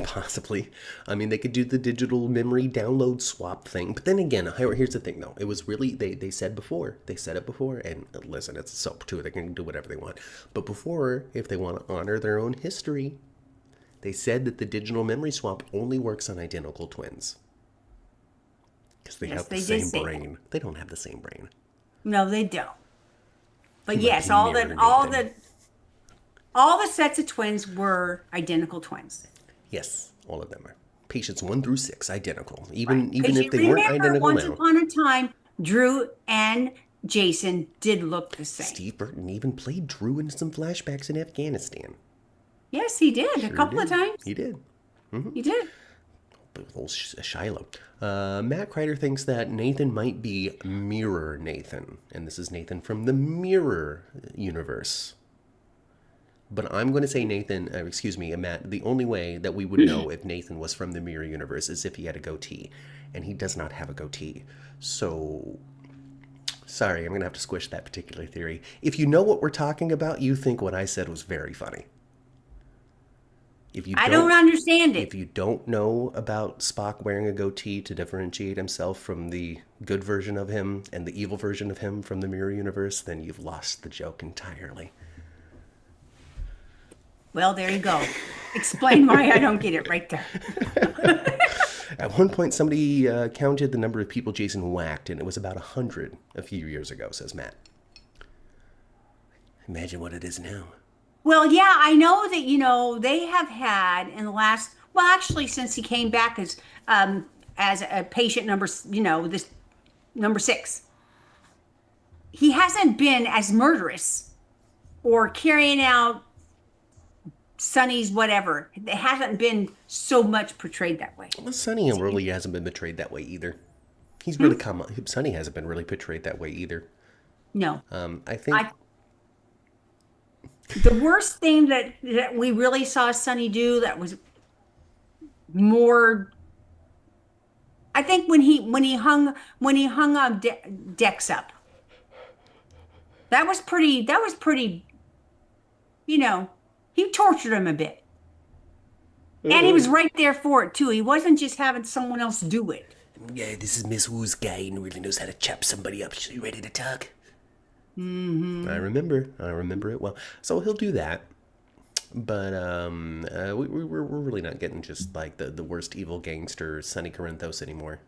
Possibly. I mean, they could do the digital memory download swap thing. But then again, here's the thing, though. It was really, they said it before, and listen, it's soap, too. They can do whatever they want. But before, if they want to honor their own history, they said that the digital memory swap only works on identical twins. Because they have the same brain. They don't have the same brain. No, they don't. But yes, all the sets of twins were identical twins. Yes, all of them are. Patients 1 through 6, identical. Even Because if they weren't identical once now. upon a time, Drew and Jason did look the same. Steve Burton even played Drew in some flashbacks in Afghanistan. Yes, he did. A couple of times. He did. Mm-hmm. He did. With old Shiloh. Matt Kreider thinks that Nathan might be Mirror Nathan. And this is Nathan from the Mirror universe. But I'm going to say Matt, the only way that we would know if Nathan was from the Mirror universe is if he had a goatee. And he does not have a goatee. So, sorry, I'm going to have to squish that particular theory. If you know what we're talking about, you think what I said was very funny. I don't understand it. If you don't know about Spock wearing a goatee to differentiate himself from the good version of him and the evil version of him from the Mirror universe, then you've lost the joke entirely. Well, there you go. Explain why I don't get it right there. At one point, somebody counted the number of people Jason whacked, and it was about 100 a few years ago, says Matt. Imagine what it is now. Well, yeah, I know that, they have had in the last, well, actually, since he came back as a patient this number 6, he hasn't been as murderous or carrying out Sonny's whatever. It hasn't been so much portrayed that way. Well, Sonny really hasn't been portrayed that way either. He's really come on. Sonny hasn't been really portrayed that way either. No. I think... The worst thing that we really saw Sonny do that was more, I think when he hung Dex up, that was pretty. You know, he tortured him a bit, and he was right there for it too. He wasn't just having someone else do it. Yeah, this is Miss Wu's guy and really knows how to chop somebody up. You ready to talk? I remember it well. So he'll do that. But we're really not getting just like the worst evil gangster Sonny Corinthos anymore.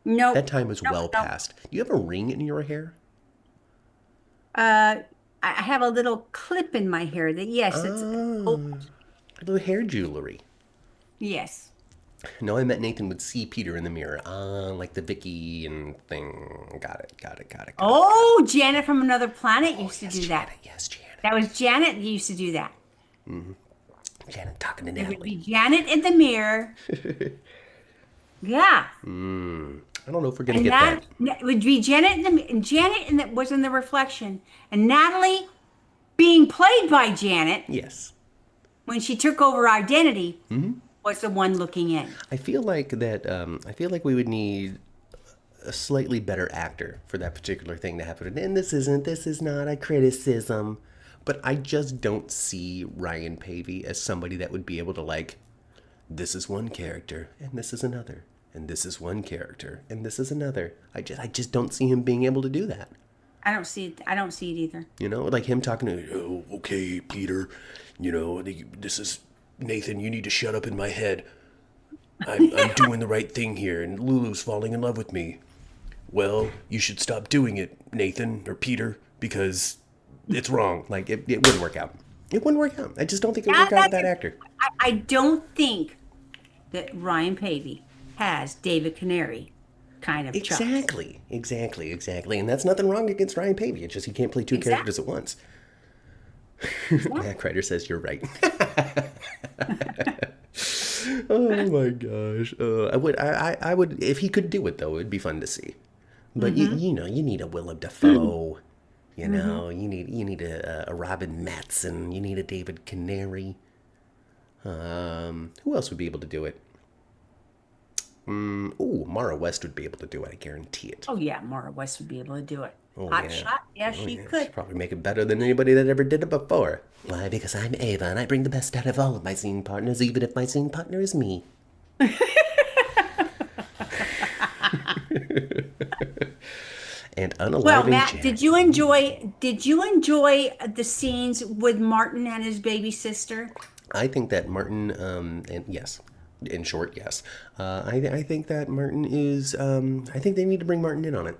No, That time is well past. Do you have a ring in your hair? I have a little clip in my hair that it's old. A little hair jewelry. Yes. No, I meant Nathan would see Peter in the mirror. Like the Vicky and thing. Got it. Oh, Janet from Another Planet used to do that. Janet, yes, Janet. That was Janet who used to do that. Janet talking to It would be Natalie. Janet in the mirror. Yeah. I don't know if we're gonna And get that. that would be Janet was in the reflection. And Natalie being played by Janet Yes. when she took over identity was the one looking in. I feel like that. I feel like we would need a slightly better actor for that particular thing to happen. And this is not a criticism, but I just don't see Ryan Pavey as somebody that would be able to like, this is one character and this is another, and this is one character and this is another. I just don't see him being able to do that. I don't see it either. You know, like him talking to, oh, okay, Peter, you know, this is Nathan. You need to shut up in my head. I'm doing the right thing here, and Lulu's falling in love with me. Well, you should stop doing it, Nathan or Peter, because it's wrong. Like it wouldn't work out. It wouldn't work out. I just don't think it would work out with that actor. I don't think that Ryan Pavey has David Canary kind of chops. Exactly. And that's nothing wrong against Ryan Pavey. It's just he can't play two characters at once. Yeah, Kreider says you're right. Oh my gosh. I would if he could do it though, it'd be fun to see. But you know, you need a Willem Dafoe. You know, you need a Robin Matson. You need a David Canary. Who else would be able to do it? Mara West would be able to do it. I guarantee it. Oh yeah, Mara West would be able to do it. Oh, Hot yeah. shot. Yeah, she could. She'd probably make it better than anybody that ever did it before. Why? Because I'm Ava, and I bring the best out of all of my scene partners, even if my scene partner is me. And unaliving Well, Matt, Janet. did you enjoy the scenes with Martin and his baby sister? I think that Martin, and yes, in short, yes. I think that Martin is, I think they need to bring Martin in on it.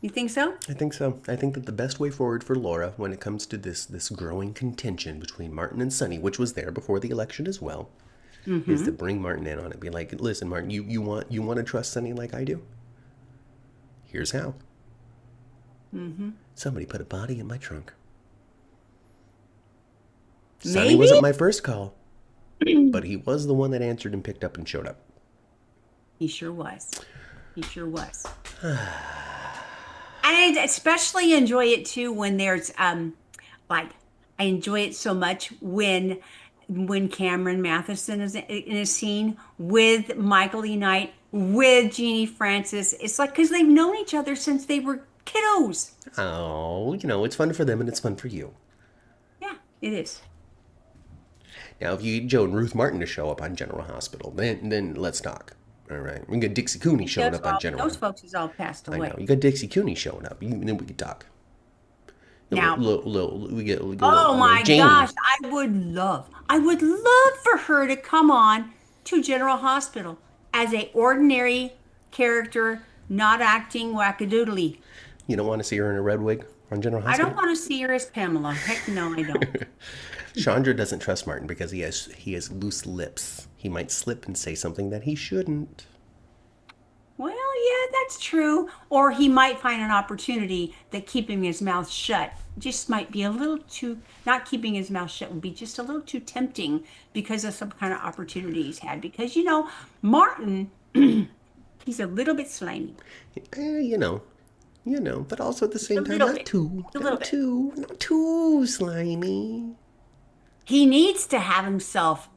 You think so? I think so. I think that the best way forward for Laura when it comes to this growing contention between Martin and Sonny, which was there before the election as well, is to bring Martin in on it. Be like, listen, Martin, you want to trust Sonny like I do? Here's how. Somebody put a body in my trunk. Sonny Maybe? wasn't my first call, but he was the one that answered and picked up and showed up. He sure was. And I especially enjoy it too when there's like I enjoy it so much when Cameron Matheson is in a scene with Michael E. Knight, with Jeannie Francis. It's like because they've known each other since they were kiddos. Oh, you know, it's fun for them and it's fun for you. Yeah, it is. Now, if you get Joe and Ruth Martin to show up on General Hospital, then let's talk. All right, we got Dixie Cooney showing up on General. Those folks has all passed I away. know you got Dixie Cooney showing up. Then we could talk. Now- we get. Oh my Jamie. gosh, I would love for her to come on to General Hospital as a ordinary character, not acting wackadoodly. You don't want to see her in a red wig on General I Hospital? don't want to see her as Pamela. Heck no, I don't. Chandra doesn't trust Martin because he has loose lips. He might slip and say something that he shouldn't. Well, yeah, that's true. Or he might find an opportunity that keeping his mouth shut just might be a little too, not keeping his mouth shut would be just a little too tempting because of some kind of opportunity he's had. Because, you know, Martin, he's a little bit slimy. You know, but also at the same time, little not bit. too, A little not bit. too, not too slimy. He needs to have himself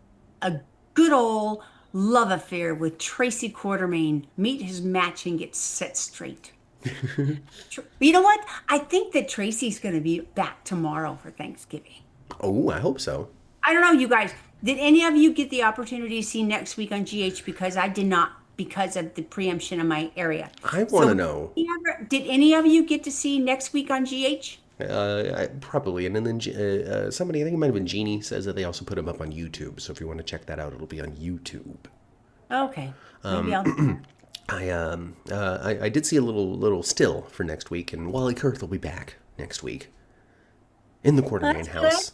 a good old love affair with Tracy Quartermain meet his match and get set straight. You know what? I think that Tracy's going to be back tomorrow for Thanksgiving. Oh, I hope so. I don't know, you guys. Did any of you get the opportunity to see next week on GH? Because I did not, because of the preemption in my area. I want to know. Did any of you get to see next week on GH? Probably. And then somebody, I think it might have been Jeannie, says that they also put them up on YouTube. So if you want to check that out, it'll be on YouTube. Okay. Maybe I'll do that. I did see a little still for next week, and Wally Kurth will be back next week in the Quartermain house.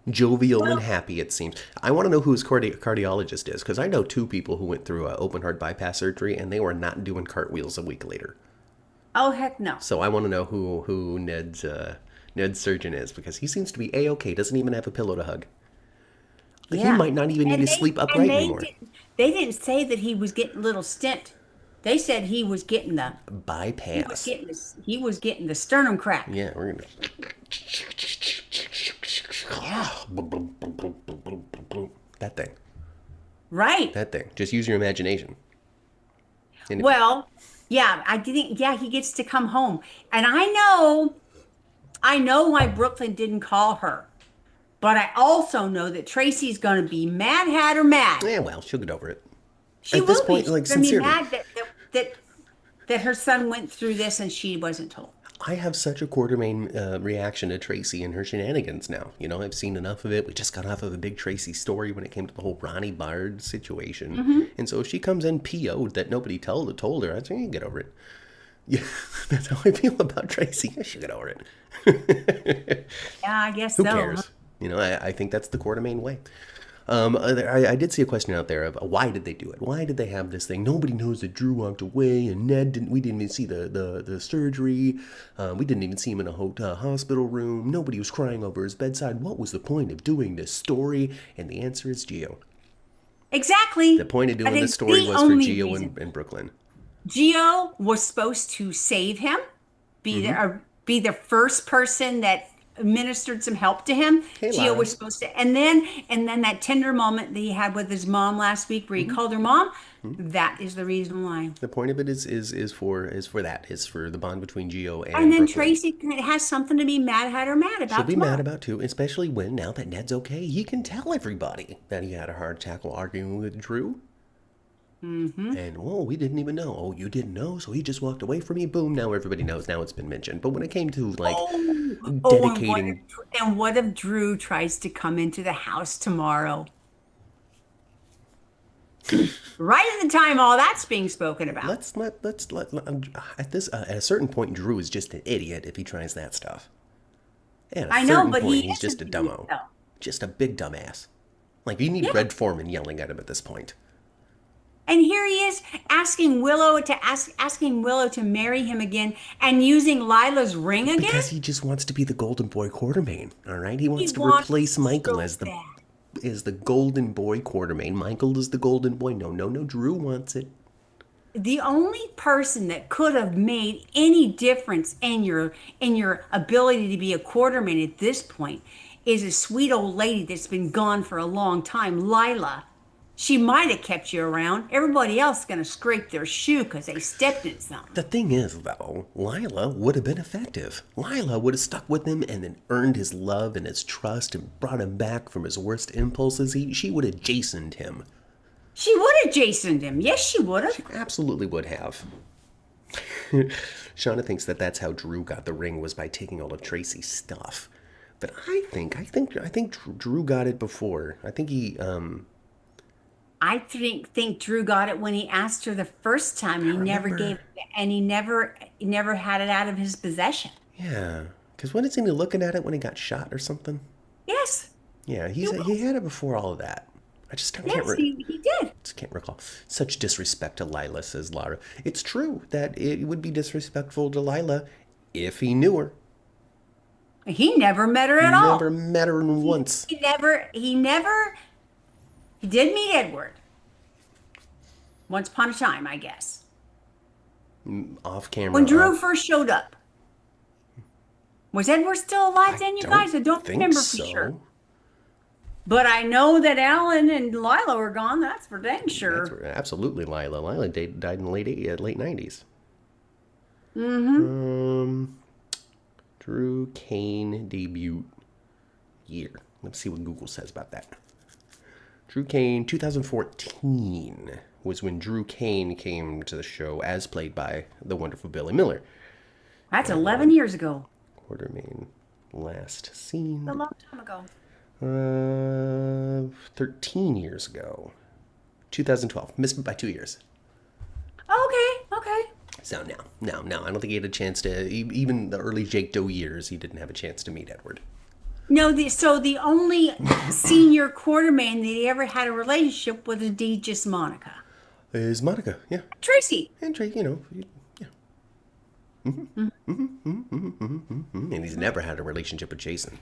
Jovial and happy, it seems. I want to know who his cardiologist is, because I know 2 people who went through open heart bypass surgery, and they were not doing cartwheels a week later. Oh, heck no. So I want to know who Ned's surgeon is, because he seems to be A-okay, doesn't even have a pillow to hug. Yeah. He might not even need to sleep upright anymore. They didn't say that he was getting a little stent. They said he was getting the Bypass. He was getting the sternum crack. Yeah, we're gonna. That thing. Right. That thing. Just use your imagination. And Well, yeah, I didn't. Yeah, he gets to come home, and I know why Brooklyn didn't call her, but I also know that Tracy's going to be mad, Hatter mad. yeah, well, she'll get over it. She At will this point, be. like, She's gonna be sincerely. mad that her son went through this and she wasn't told. I have such a Quartermain reaction to Tracy and her shenanigans now. You know, I've seen enough of it. We just got off of a big Tracy story when it came to the whole Ronnie Bard situation. And so if she comes in PO'd that nobody told her, I'd say, get over it. Yeah, that's how I feel about Tracy. I should get over it. Yeah, I guess Who so. cares? You know, I think that's the Quartermain way. I did see a question out there of why did they do it? Why did they have this thing? Nobody knows that Drew walked away and Ned didn't. We didn't even see the surgery. We didn't even see him in a hospital room. Nobody was crying over his bedside. What was the point of doing this story? And the answer is Gio. Exactly. The point of doing That this is story the was for only Gio reason. in Brooklyn. Gio was supposed to save him, be the first person that administered some help to him. Hey, Gio Lara. was supposed to, and then that tender moment that he had with his mom last week, where he called her mom. That is the reason why. The point of it is for that. Is for the bond between Gio and And then Brooklyn. Tracy has something to be mad at or mad about. She'll be tomorrow. mad about too, especially when now that Ned's okay, he can tell everybody that he had a heart attack while arguing with Drew. And, we didn't even know. Oh, you didn't know? So he just walked away from me? Boom, now everybody knows. Now it's been mentioned. But when it came to, like, dedicating... And what if Drew tries to come into the house tomorrow? Right at the time all that's being spoken about. Let's at a certain point, Drew is just an idiot if he tries that stuff. At a I know, certain but point, he he's is just a an idiot, dumbo. though. Just a big dumbass. Like, you need Red Foreman yelling at him at this point. And here he is asking Willow to marry him again and using Lila's ring again. Because he just wants to be the golden boy Quartermain, all right? He wants to wants replace Michael so as the bad. golden boy Quartermain. Michael is the golden boy. No, Drew wants it. The only person that could have made any difference in your ability to be a Quartermain at this point is a sweet old lady that's been gone for a long time, Lila. She might have kept you around. Everybody else is going to scrape their shoe because they stepped in something. The thing is, though, Lila would have been effective. Lila would have stuck with him and then earned his love and his trust and brought him back from his worst impulses. She would have Jasoned him. She would have Jasoned him. Yes, she would have. Absolutely would have. Shauna thinks that that's how Drew got the ring, was by taking all of Tracy's stuff. But I think Drew got it before. I think he I think Drew got it when he asked her the first time. He never gave it, and he never had it out of his possession. Yeah, because wasn't he looking at it when he got shot or something? Yes. Yeah, he had it before all of that. I just can't Yes, he did. just can't recall. Such disrespect to Lila, says Lara. It's true that it would be disrespectful to Lila if he knew her. He never met her at all. Never met her once. He did meet Edward. Once upon a time, I guess. Off camera. When Drew first showed up. Was Edward still alive then, you guys? I don't think remember so. for sure. But I know that Alan and Lila are gone. That's for dang sure. That's absolutely Lila. Lila died in the late 90s. Drew Kane debut year. Let's see what Google says about that. Drew Kane, 2014 was when Drew Kane came to the show as played by the wonderful Billy Miller. That's 11 years ago. Quartermain last seen. A long time ago. 13 years ago. 2012. Missed by 2 years. Okay. So no. I don't think he had a chance to, even the early Jake Doe years, he didn't have a chance to meet Edward. No, so the only senior quarterman that he ever had a relationship with is just Monica. Is Monica, yeah. Tracy. And Drake, yeah. And he's never had a relationship with Jason.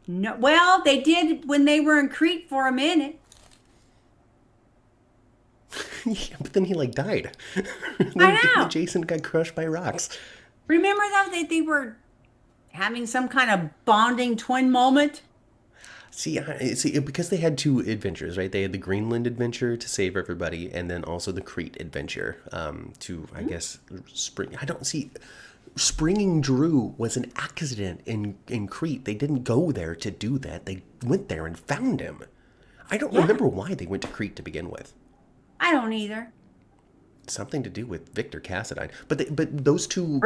No, well, they did when they were in Crete for a minute. Yeah, but then he died. I know. Jason got crushed by rocks. Remember though that they were having some kind of bonding twin moment? See, because they had two adventures, right? They had the Greenland adventure to save everybody, and then also the Crete adventure to, I guess, spring. I don't see. Springing Drew was an accident in Crete. They didn't go there to do that. They went there and found him. I don't remember why they went to Crete to begin with. I don't either. Something to do with Victor Cassadine, but those two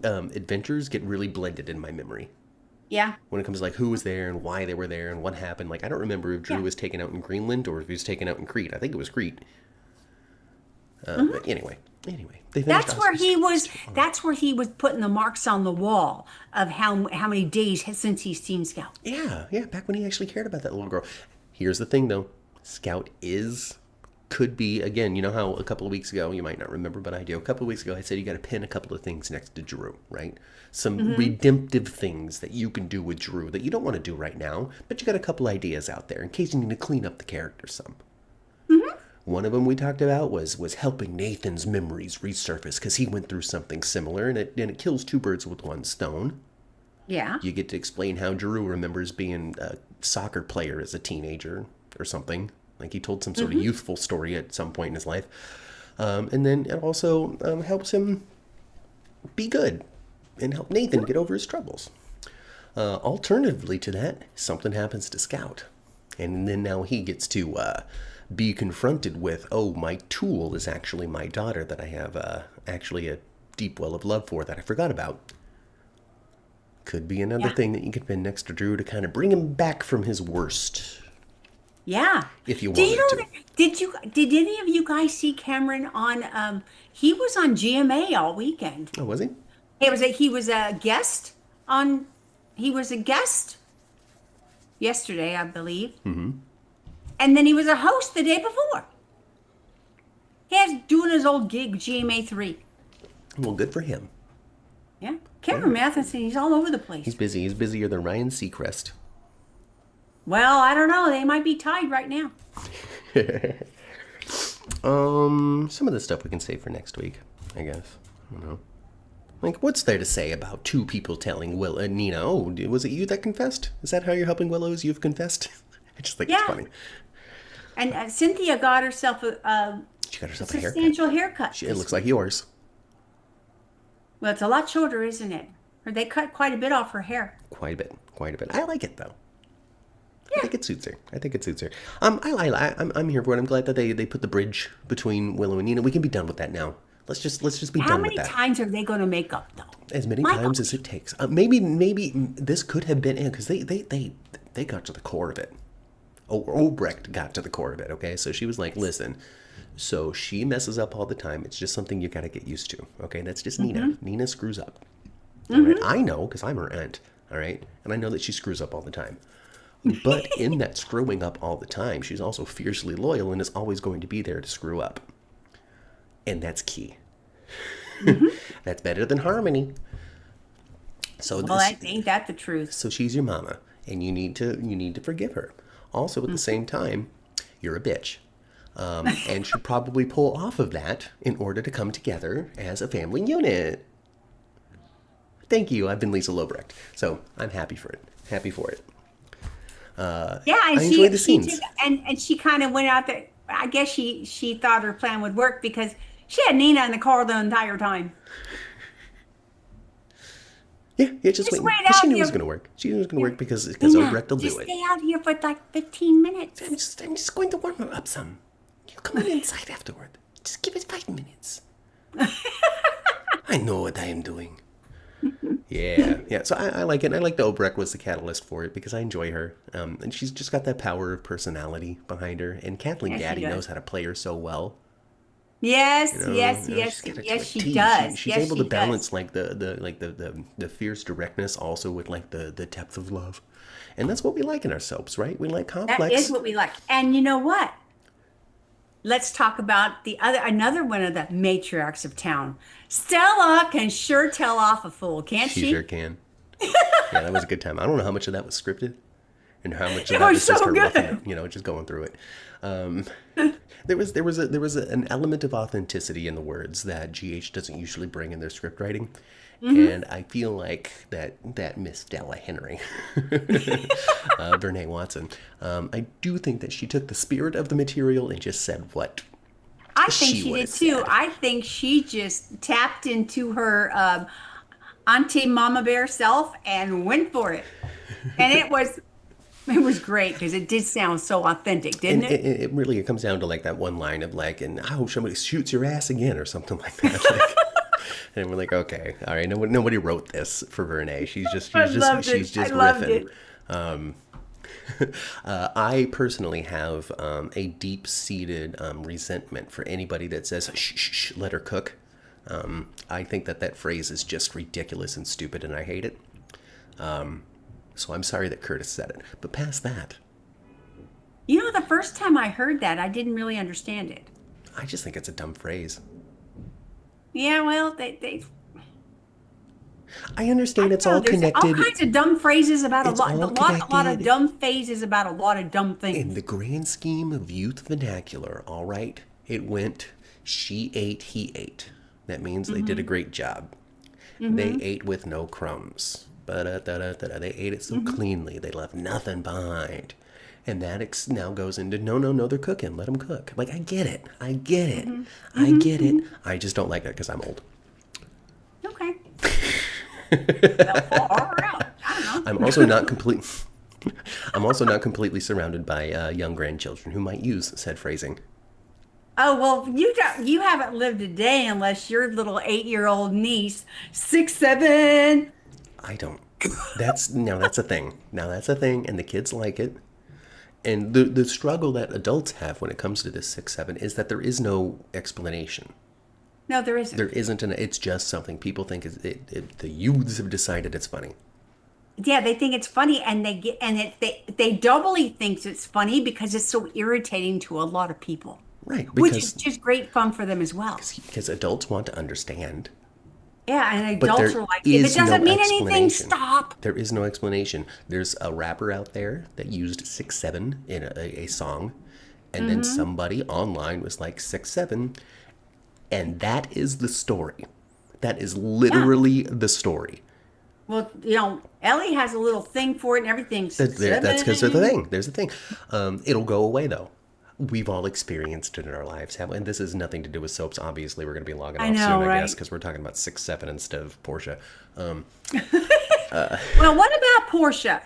adventures get really blended in my memory. Yeah. When it comes to who was there and why they were there and what happened, I don't remember if Drew was taken out in Greenland or if he was taken out in Crete. I think it was Crete. But anyway, they That's where he was. That's where he was putting the marks on the wall of how many days since he's Team Scout. Yeah. Back when he actually cared about that little girl. Here's the thing, though. Scout could be, again, you know how a couple of weeks ago, you might not remember, but I do. A couple of weeks ago, I said you got to pin a couple of things next to Drew, right? Some redemptive things that you can do with Drew that you don't want to do right now, but you got a couple ideas out there in case you need to clean up the character some. One of them we talked about was helping Nathan's memories resurface because he went through something similar, and it kills two birds with one stone. Yeah. You get to explain how Drew remembers being a soccer player as a teenager or something. He told some sort of youthful story at some point in his life. And then it also helps him be good and help Nathan get over his troubles. Alternatively to that, something happens to Scout. And then now he gets to be confronted with, my tool is actually my daughter that I have actually a deep well of love for that I forgot about. Could be another thing that you could pin next to Drew to kind of bring him back from his worst. Yeah. If you wanted to. Did any of you guys see Cameron on? He was on GMA all weekend. Oh, was he? He was a guest on. He was a guest yesterday, I believe. Mm-hmm. And then he was a host the day before. He's doing his old gig, GMA 3. Well, good for him. Yeah. Cameron Matheson, he's all over the place. He's busy. He's busier than Ryan Seacrest. Well, I don't know. They might be tied right now. Some of the stuff we can save for next week, I guess. I don't know. What's there to say about two people telling Willow and Nina, was it you that confessed? Is that how you're helping Willow, is you've confessed? I just think it's funny. And Cynthia got herself a substantial haircut. It looks like yours. Well, it's a lot shorter, isn't it? Or they cut quite a bit off her hair. Quite a bit. I like it, though. Yeah. I think it suits her. I'm here for it. I'm glad that they put the bridge between Willow and Nina. We can be done with that now. Let's just be done with that. How many times are they going to make up, though? As many times as it takes. Maybe this could have been because they got to the core of it. Obrecht got to the core of it. Okay, so she was like, listen. So she messes up all the time. It's just something you got to get used to. Okay, that's just Nina. Nina screws up. All right? I know because I'm her aunt. All right, and I know that she screws up all the time. But in that screwing up all the time, she's also fiercely loyal and is always going to be there to screw up. And that's key. That's better than harmony. So ain't that the truth? So she's your mama, and you need to forgive her. Also, at the same time, you're a bitch, and should probably pull off of that in order to come together as a family unit. Thank you. I've been Lisa Lobrecht, so I'm happy for it. Yeah, and I enjoy the she scenes. took, and she kind of went out there. I guess she thought her plan would work because she had Nina in the car the entire time. Yeah, just Just waiting. wait Because she out knew it was here. going to work. She knew it was going to Yeah. work because Nina, Obrecht will do just it. stay out here for like 15 minutes. I'm just going to warm her up some. You come on inside afterward. Just give it 5 minutes. I know what I am doing. Yeah. So I like it. And I like that Obrecht was the catalyst for it because I enjoy her. And she's just got that power of personality behind her. And Kathleen Yes, she Gaddy does. knows how to play her so well. Yes, You know, yes, you know, yes, she's got it to yes, a she T. does. She's Yes, able she to balance does. like the fierce directness also with like the depth of love. And that's what we like in our soaps, right? We like That is complex. what we like. And you know what? Let's talk about another one of the matriarchs of town. Stella can sure tell off a fool, can't She sure she? can. Yeah, that was a good time. I don't know how much of that was scripted and how much of It that was was just so her roughing it, good. just going through it. Um, an element of authenticity in the words that GH doesn't usually bring in their script writing. And I feel like that Miss Stella Henry, Vernee Watson, I do think that she took the spirit of the material and just said what I think she she would did have too. said. I think she just tapped into her Auntie Mama Bear self and went for it. And it was great because it did sound so authentic, didn't And it? it really comes down to like that one line of like, and I hope somebody shoots your ass again or something like that. Like, and we're like, okay, all right, nobody wrote this for Vernee. I loved it. She's just I loved riffing. it. I personally have a deep-seated resentment for anybody that says shh, shh, shh, let her cook. I think that phrase is just ridiculous and stupid, and I hate it. So I'm sorry that Curtis said it. But past that, You know, the first time I heard that, I didn't really understand it. I just think it's a dumb phrase. Yeah, well, they I understand it's all there's all connected. kinds of dumb phrases about It's all a lot of connected. dumb phases about a lot of dumb In things. the grand scheme of youth vernacular, all right, it went, she ate, he ate. That means they did a great job. They ate with no crumbs. Ba-da-da-da-da-da. They ate it so cleanly, they left nothing behind. And that now goes into, no, they're cooking. Let them cook. Like, I get it. I get it. I just don't like it because I'm old. Okay. Well, all right. I don't know. I'm also not complete. I'm also not completely surrounded by young grandchildren who might use said phrasing. Oh, well, you haven't lived a day unless your little 8-year-old niece, 6, 7. I don't. That's a thing. Now that's a thing, and the kids like it. And the struggle that adults have when it comes to this 6, 7 is that there is no explanation. No, there isn't. There isn't it's just something people think the youths have decided it's funny. Yeah, they think it's funny, and they doubly thinks it's funny because it's so irritating to a lot of people. Right, Which is just great fun for them as well. because adults want to understand. Yeah, and But adults there are like, if is it doesn't no mean anything, explanation. stop. There is no explanation. There's a rapper out there that used 6, 7 in a song, and then somebody online was like 6, 7, and that is the story. That is literally the story. Well, Ellie has a little thing for it and everything. That's because there's the thing. There's the thing. It'll go away though. We've all experienced it in our lives, and this has nothing to do with soaps. Obviously, we're going to be logging off know, soon, I right? guess, because we're talking about 6, 7 instead of Portia. Well, what about Portia?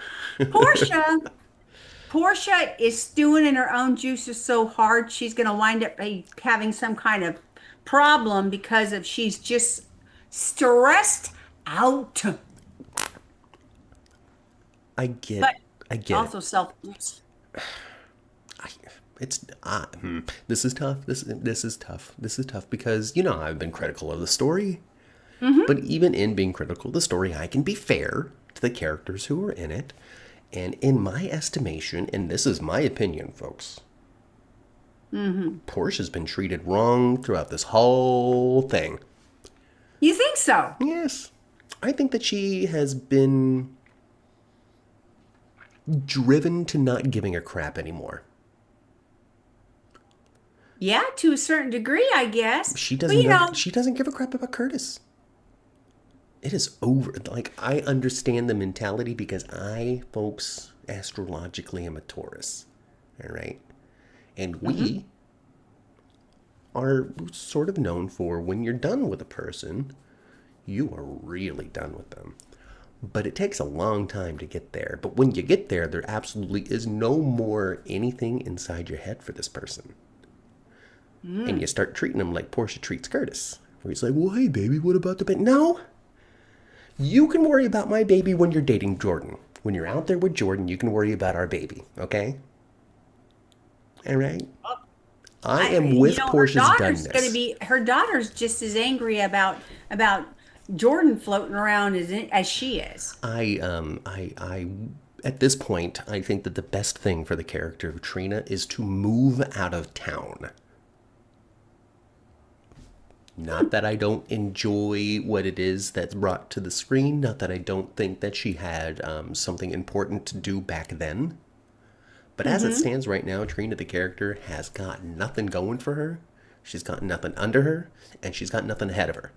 Portia is stewing in her own juices so hard she's going to wind up having some kind of problem because she's just stressed out. I get But it. also selfless. This is tough. This is tough. This is tough because I've been critical of the story, but even in being critical of the story, I can be fair to the characters who are in it, and in my estimation, and this is my opinion, folks. Portia's been treated wrong throughout this whole thing. You think so? Yes, I think that she has been driven to not giving a crap anymore. Yeah, to a certain degree, I guess. She But, doesn't. She doesn't give a crap about Curtis. It is over. Like, I understand the mentality because folks, astrologically am a Taurus. All right. And we are sort of known for when you're done with a person, you are really done with them. But it takes a long time to get there. But when you get there, there absolutely is no more anything inside your head for this person. And you start treating them like Portia treats Curtis. Where he's like, well, hey, baby, what about the baby? No. You can worry about my baby when you're dating Jordan. When you're out there with Jordan, you can worry about our baby, okay? All right? I am with Portia's doneness. Her daughter's just as angry about Jordan floating around as she is. At this point, I think that the best thing for the character of Trina is to move out of town. Not that I don't enjoy what it is that's brought to the screen. Not that I don't think that she had something important to do back then. But as it stands right now, Trina, the character, has got nothing going for her. She's got nothing under her, and she's got nothing ahead of her.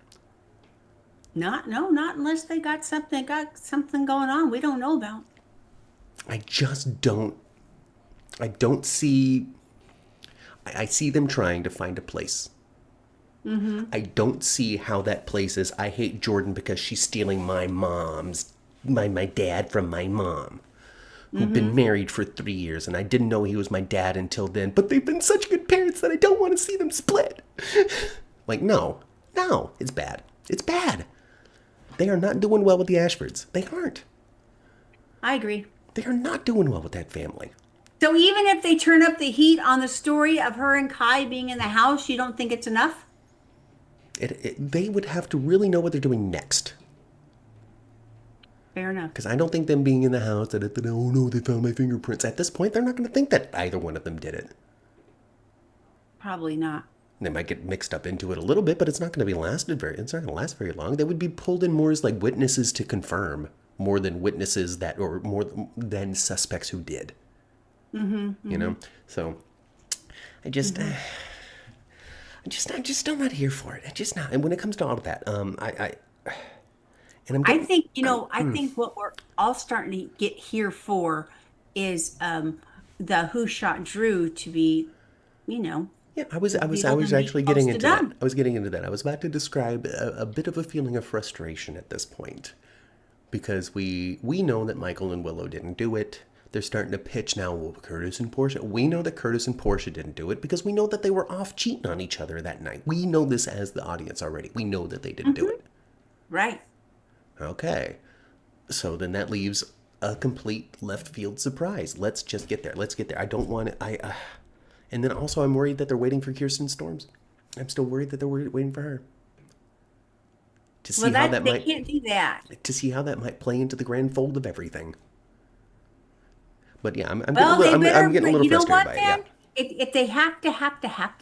Not unless they got something going on we don't know about. I just don't. I don't see. I see them trying to find a place. I don't see how that place is. I hate Jordan because she's stealing my dad from my mom, who've been married for 3 years, and I didn't know he was my dad until then. But they've been such good parents that I don't want to see them split. Like, no, it's bad. It's bad. They are not doing well with the Ashfords. They aren't. I agree. They are not doing well with that family. So even if they turn up the heat on the story of her and Kai being in the house, you don't think it's enough? They would have to really know what they're doing next. Fair enough. Because I don't think them being in the house, that oh no, they found my fingerprints. At this point, they're not going to think that either one of them did it. Probably not. They might get mixed up into it a little bit, but it's not going to last very long. They would be pulled in more as like witnesses to confirm, more than witnesses that, or more than suspects who did. You know? So, I'm still not here for it. I'm just not. And when it comes to all of that, I think what we're all starting to get here for is the Who Shot Drew to be, Yeah, I was actually getting into that. I was getting into that. I was about to describe a bit of a feeling of frustration at this point, because we know that Michael and Willow didn't do it. They're starting to pitch now, well, Curtis and Portia. We know that Curtis and Portia didn't do it because we know that they were off cheating on each other that night. We know this as the audience already. We know that they didn't do it. Right. Okay. So then that leaves a complete left field surprise. Let's just get there. I don't want it. And then also I'm worried that they're waiting for Kirsten Storms. I'm still worried that they're waiting for her. To see how that they can't do that. To see how that might play into the grand fold of everything. But yeah, I'm getting a little frustrated by it. Yeah. If they have to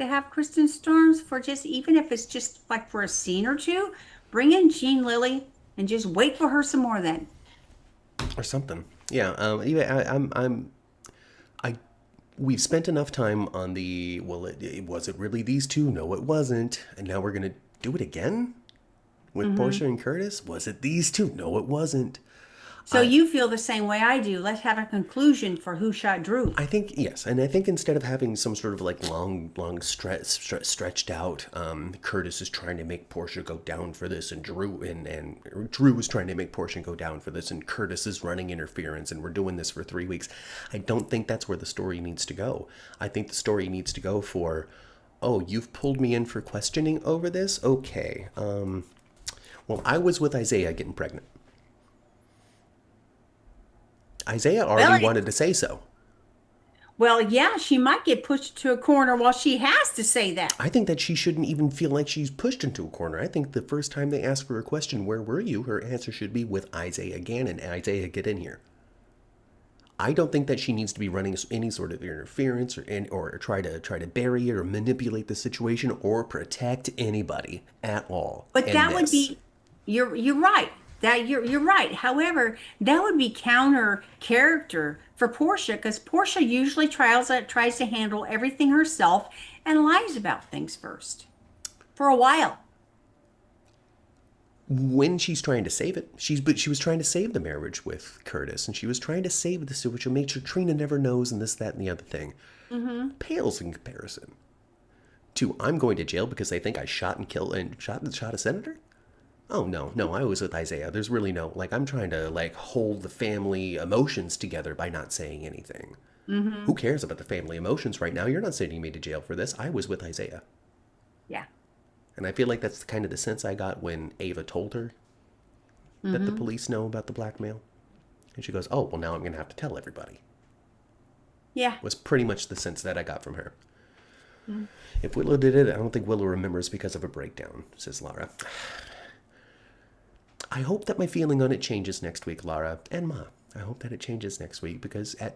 have Kristen Storms for just, even if it's just like for a scene or two, bring in Jean Lilly and just wait for her some more then. Or something. Yeah. We've spent enough time on the, was it really these two? No, it wasn't. And now we're going to do it again with Portia and Curtis? Was it these two? No, it wasn't. So you feel the same way I do. Let's have a conclusion for Who Shot Drew. I think, yes. And I think instead of having some sort of like long stretched out, Curtis is trying to make Portia go down for this, and Drew is trying to make Portia go down for this, and Curtis is running interference, and we're doing this for 3 weeks. I don't think that's where the story needs to go. I think the story needs to go for, oh, you've pulled me in for questioning over this? Okay. Well, I was with Isaiah getting pregnant. Isaiah already wanted to say so. Well, yeah, she might get pushed to a corner while she has to say that. I think that she shouldn't even feel like she's pushed into a corner. I think the first time they ask her a question, where were you? Her answer should be with Isaiah again, and Isaiah, get in here. I don't think that she needs to be running any sort of interference or try to bury it or manipulate the situation or protect anybody at all. But that would be, you're right. That you're right. However, that would be counter character for Portia, because Portia usually tries to handle everything herself and lies about things first for a while. when she's trying to save it, but she was trying to save the marriage with Curtis, and she was trying to save the which will make sure Trina never knows, and this, that, and the other thing. Pales in comparison to I'm going to jail because they think I shot and killed and shot a senator. Oh no, I was with Isaiah. There's really no I'm trying to hold the family emotions together by not saying anything. Who cares about the family emotions right now? You're not sending me to jail for this. I was with Isaiah. Yeah. And I feel like that's kind of the sense I got when Ava told her that the police know about the blackmail. And she goes, oh, well, now I'm going to have to tell everybody. Yeah. Was pretty much the sense that I got from her. If Willow did it, I don't think Willow remembers because of a breakdown, says Lara. I hope that my feeling on it changes next week, Lara and Ma. I hope that it changes next week because at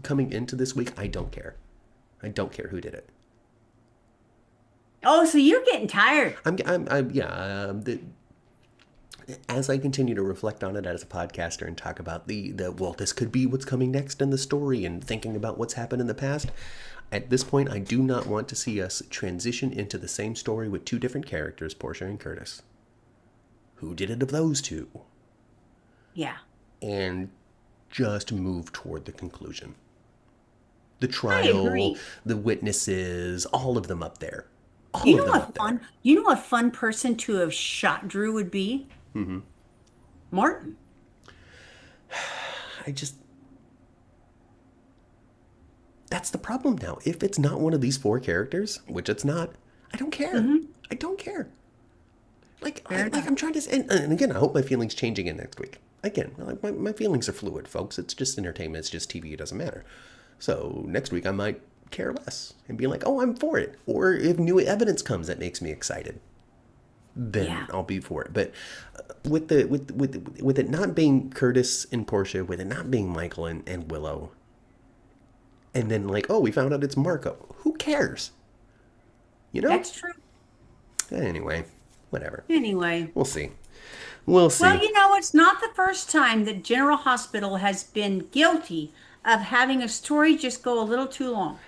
coming into this week, I don't care. I don't care who did it. Oh, so you're getting tired. As I continue to reflect on it as a podcaster and talk about this could be what's coming next in the story and thinking about what's happened in the past, at this point, I do not want to see us transition into the same story with two different characters, Portia and Curtis. Who did it of those two? Yeah. And just move toward the conclusion. The trial, the witnesses, all of them up there. You know what fun person to have shot Drew would be? Martin. That's the problem now. If it's not one of these four characters, which it's not, I don't care. I don't care. I'm trying to, and again, I hope my feelings change again next week. Again, my feelings are fluid, folks. It's just entertainment. It's just TV. It doesn't matter. So next week I might care less and be like, oh, I'm for it. Or if new evidence comes that makes me excited, then I'll be for it. But with it not being Curtis and Portia, with it not being Michael and Willow, and then we found out it's Marco. Who cares? You know? That's true. Anyway, whatever. Anyway. We'll see. We'll see. Well, it's not the first time that General Hospital has been guilty of having a story just go a little too long.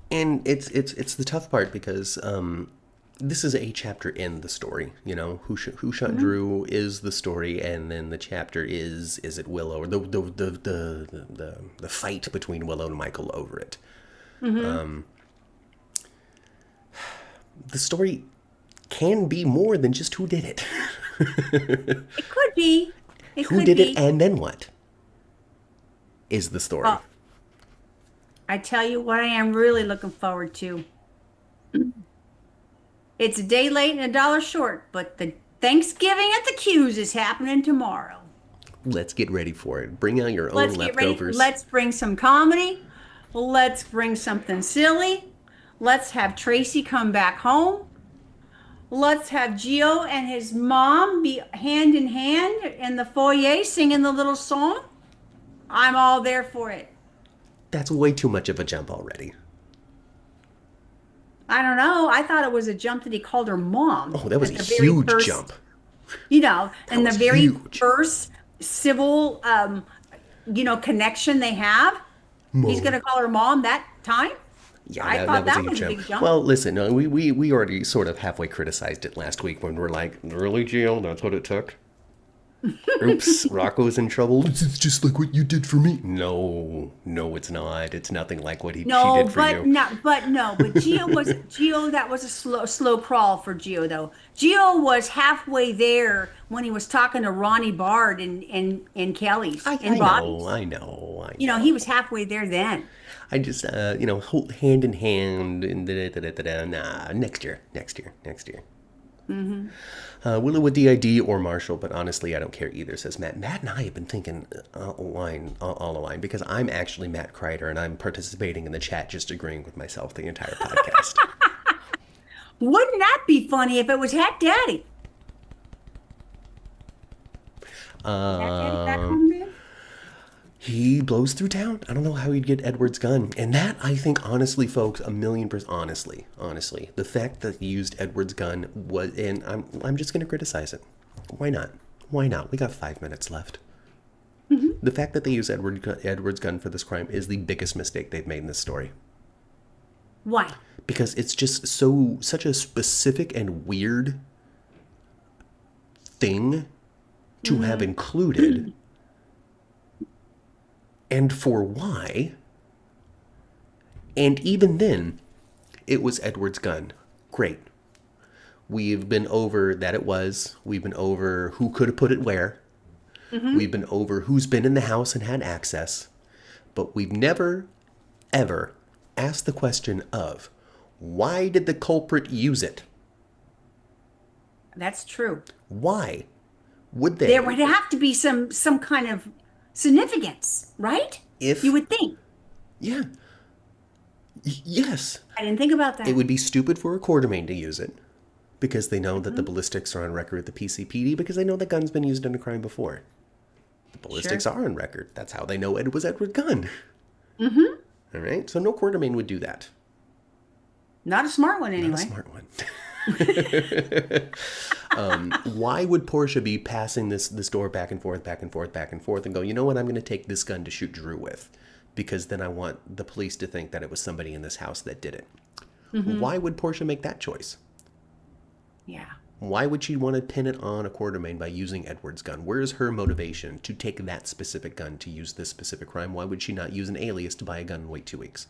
And it's the tough part because this is a chapter in the story. You know, who shot Drew is the story, and then the chapter is it Willow or the fight between Willow and Michael over it. The story can be more than just who did it. It could be. Who did it, and then what? Is the story. I tell you what I am really looking forward to. It's a day late and a dollar short, but the Thanksgiving at the Q's is happening tomorrow. Let's get ready for it. Bring out your own leftovers. Let's bring some comedy. Let's bring something silly. Let's have Tracy come back home. Let's have Gio and his mom be hand in hand in the foyer singing the little song. I'm all there for it. That's way too much of a jump already. I don't know. I thought it was a jump that he called her mom. Oh, that was a huge jump. You know, and the very huge. first civil, connection they have, he's going to call her mom that time? Yeah, I thought that was a big jump. Well, listen, we already sort of halfway criticized it last week when we're like, really, Gio? That's what it took? Oops, Rocco's in trouble. It's just like what you did for me. No, it's not. It's nothing like what she did for you. But Gio, that was a slow crawl for Gio, though. Gio was halfway there when he was talking to Ronnie Bard and Kelly's and Bobby's. I know. You know, he was halfway there then. I just, hold hand in hand and nah, next year. Willow with DID or Marshall, but honestly, I don't care either, says Matt. Matt and I have been thinking all along, because I'm actually Matt Kreider, and I'm participating in the chat just agreeing with myself the entire podcast. Wouldn't that be funny if it was Hat Daddy? Hat Daddy back home then? He blows through town. I don't know how he'd get Edward's gun. And that, I think, honestly, folks, 1,000,000%, honestly, the fact that he used Edward's gun was, and I'm just going to criticize it. Why not? We got 5 minutes left. The fact that they use Edward's gun for this crime is the biggest mistake they've made in this story. Why? Because it's just such a specific and weird thing to have included, and for why. And even then, it was Edward's gun. Great. We've been over that it was. We've been over who could have put it where. We've been over who's been in the house and had access. But we've never, ever asked the question of, why did the culprit use it? That's true. Why would they? There would have to be some kind of significance, right? If You would think. Yeah. Yes. I didn't think about that. It would be stupid for a quartermain to use it because they know that the ballistics are on record at the PCPD because they know the gun's been used in a crime before. The ballistics are on record. That's how they know it was Edward's gun. All right? So no quartermain would do that. Not a smart one, anyway. Not a smart one. Why would Portia be passing this door back and forth, and go, you know what, I'm going to take this gun to shoot Drew with because then I want the police to think that it was somebody in this house that did it. Why would Portia make that choice? Yeah. Why would she want to pin it on a quartermain by using Edward's gun? Where is her motivation to take that specific gun to use this specific crime? Why would she not use an alias to buy a gun and wait 2 weeks?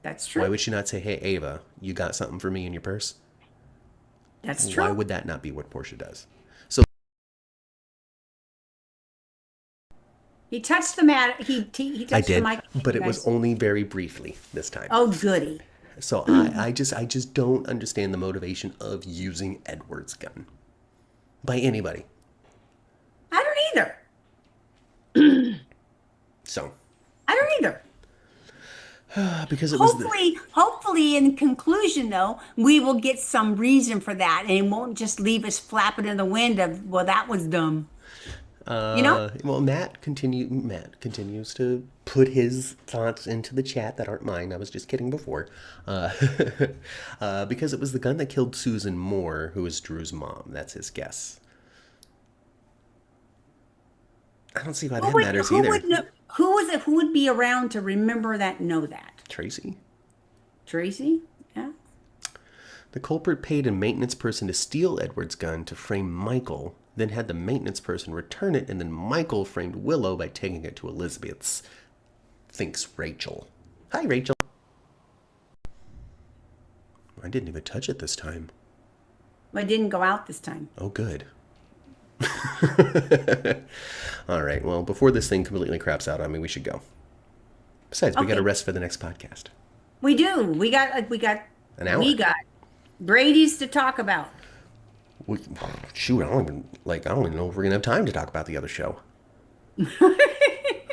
That's true. Why would she not say, hey, Ava, you got something for me in your purse? That's true. Why would that not be what Portia does? So he touched the mat. He touched I did, the mic. but it was only very briefly this time. Oh, goody. So I just don't understand the motivation of using Edward's gun by anybody. I don't either. So I don't either. because it was Hopefully, in conclusion, though, we will get some reason for that, and it won't just leave us flapping in the wind of, well, that was dumb. You know? Well, Matt continues to put his thoughts into the chat that aren't mine. I was just kidding before. Because it was the gun that killed Susan Moore, who was Drew's mom. That's his guess. I don't see why that matters either. Who would be around to remember that, know that? Tracy? Tracy? Yeah. The culprit paid a maintenance person to steal Edward's gun to frame Michael, then had the maintenance person return it, and then Michael framed Willow by taking it to Elizabeth's. Thinks Rachel. Hi, Rachel. I didn't even touch it this time. I didn't go out this time. Oh, good. All right, well, before this thing completely craps out on me, we should go. Besides, we got to rest for the next podcast. We do. We got An hour. We got Brady's to talk about. Shoot, I don't even know if we're gonna have time to talk about the other show.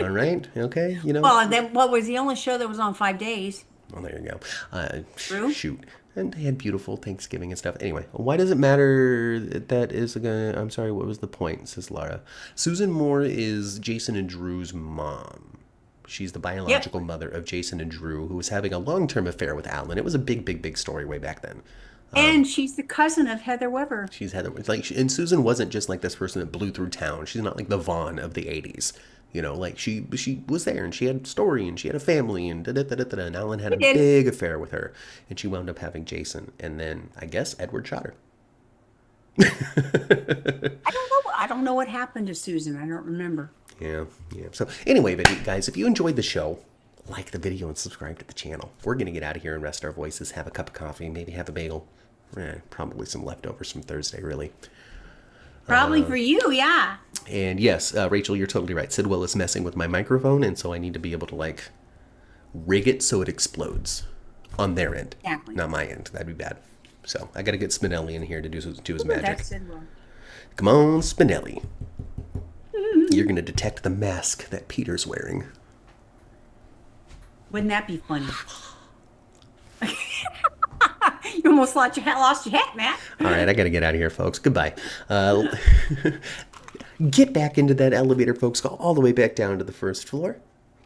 All right, okay, you know. Well, and then what was the only show that was on 5 days? Well, there you go. True. Shoot, and they had beautiful Thanksgiving and stuff. Anyway, why does it matter that is gonna? I'm sorry, what was the point? Says Laura. Susan Moore is Jason and Drew's mom. She's the biological mother of Jason and Drew, who was having a long-term affair with Alan. It was a big story way back then. And she's the cousin of Heather Weber. She's Heather. And Susan wasn't just like this person that blew through town. She's not like the Vaughn of the 80s. You know, like she was there and she had a story and she had a family and da-da-da-da-da. And Alan had a big affair with her. And she wound up having Jason. And then, I guess, Edward shot her. I don't know what happened to Susan. I don't remember. Yeah. So anyway, guys, if you enjoyed the show, like the video and subscribe to the channel. We're going to get out of here and rest our voices, have a cup of coffee, maybe have a bagel. Probably some leftovers from Thursday, really. Probably for you, yeah. And yes, Rachel, you're totally right. Sidwell is messing with my microphone, and so I need to be able to, rig it so it explodes on their end. Exactly. Not my end. That'd be bad. So I got to get Spinelli in here to do his magic. That's Sidwell. Come on, Spinelli. You're going to detect the mask that Peter's wearing. Wouldn't that be funny? You almost lost your hat, Matt. All right, I got to get out of here, folks. Goodbye. Get back into that elevator, folks. Go all the way back down to the first floor.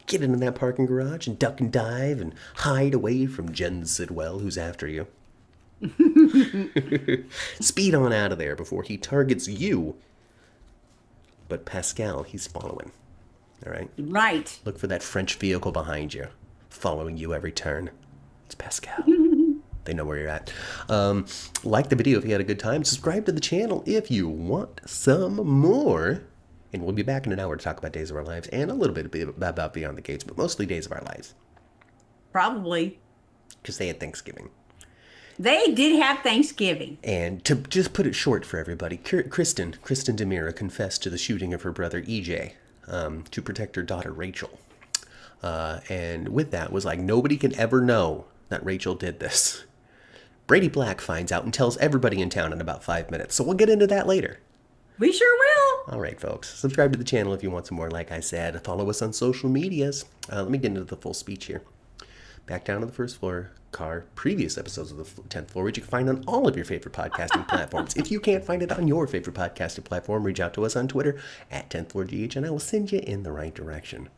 Get into that parking garage and duck and dive and hide away from Jen Sidwell, who's after you. Speed on out of there before he targets you. But Pascal, he's following. All right? Right. Look for that French vehicle behind you, following you every turn. It's Pascal. They know where you're at. Like the video if you had a good time. Subscribe to the channel if you want some more. And we'll be back in an hour to talk about Days of Our Lives and a little bit about Beyond the Gates, but mostly Days of Our Lives. Probably. Because they had Thanksgiving. They did have Thanksgiving. And to just put it short for everybody, Kristen DeMira confessed to the shooting of her brother EJ to protect her daughter Rachel. And with that was like, nobody can ever know that Rachel did this. Brady Black finds out and tells everybody in town in about 5 minutes. So we'll get into that later. We sure will. All right, folks. Subscribe to the channel if you want some more, like I said. Follow us on social medias. Let me get into the full speech here. Back down to the first floor car. Previous episodes of the 10th floor, which you can find on all of your favorite podcasting platforms. If you can't find it on your favorite podcasting platform, reach out to us on Twitter at 10th floor GH, and I will send you in the right direction.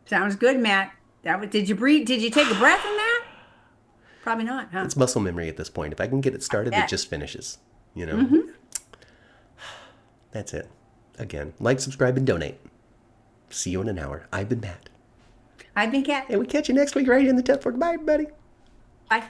Sounds good, Matt. Did you breathe? Did you take a breath in that? Probably not, huh? It's muscle memory at this point. If I can get it started, it just finishes. You know? Mm-hmm. That's it. Again, like, subscribe, and donate. See you in an hour. I've been Matt. I've been Kat. And we catch you next week right here in the 10th floor. Bye, everybody. Bye.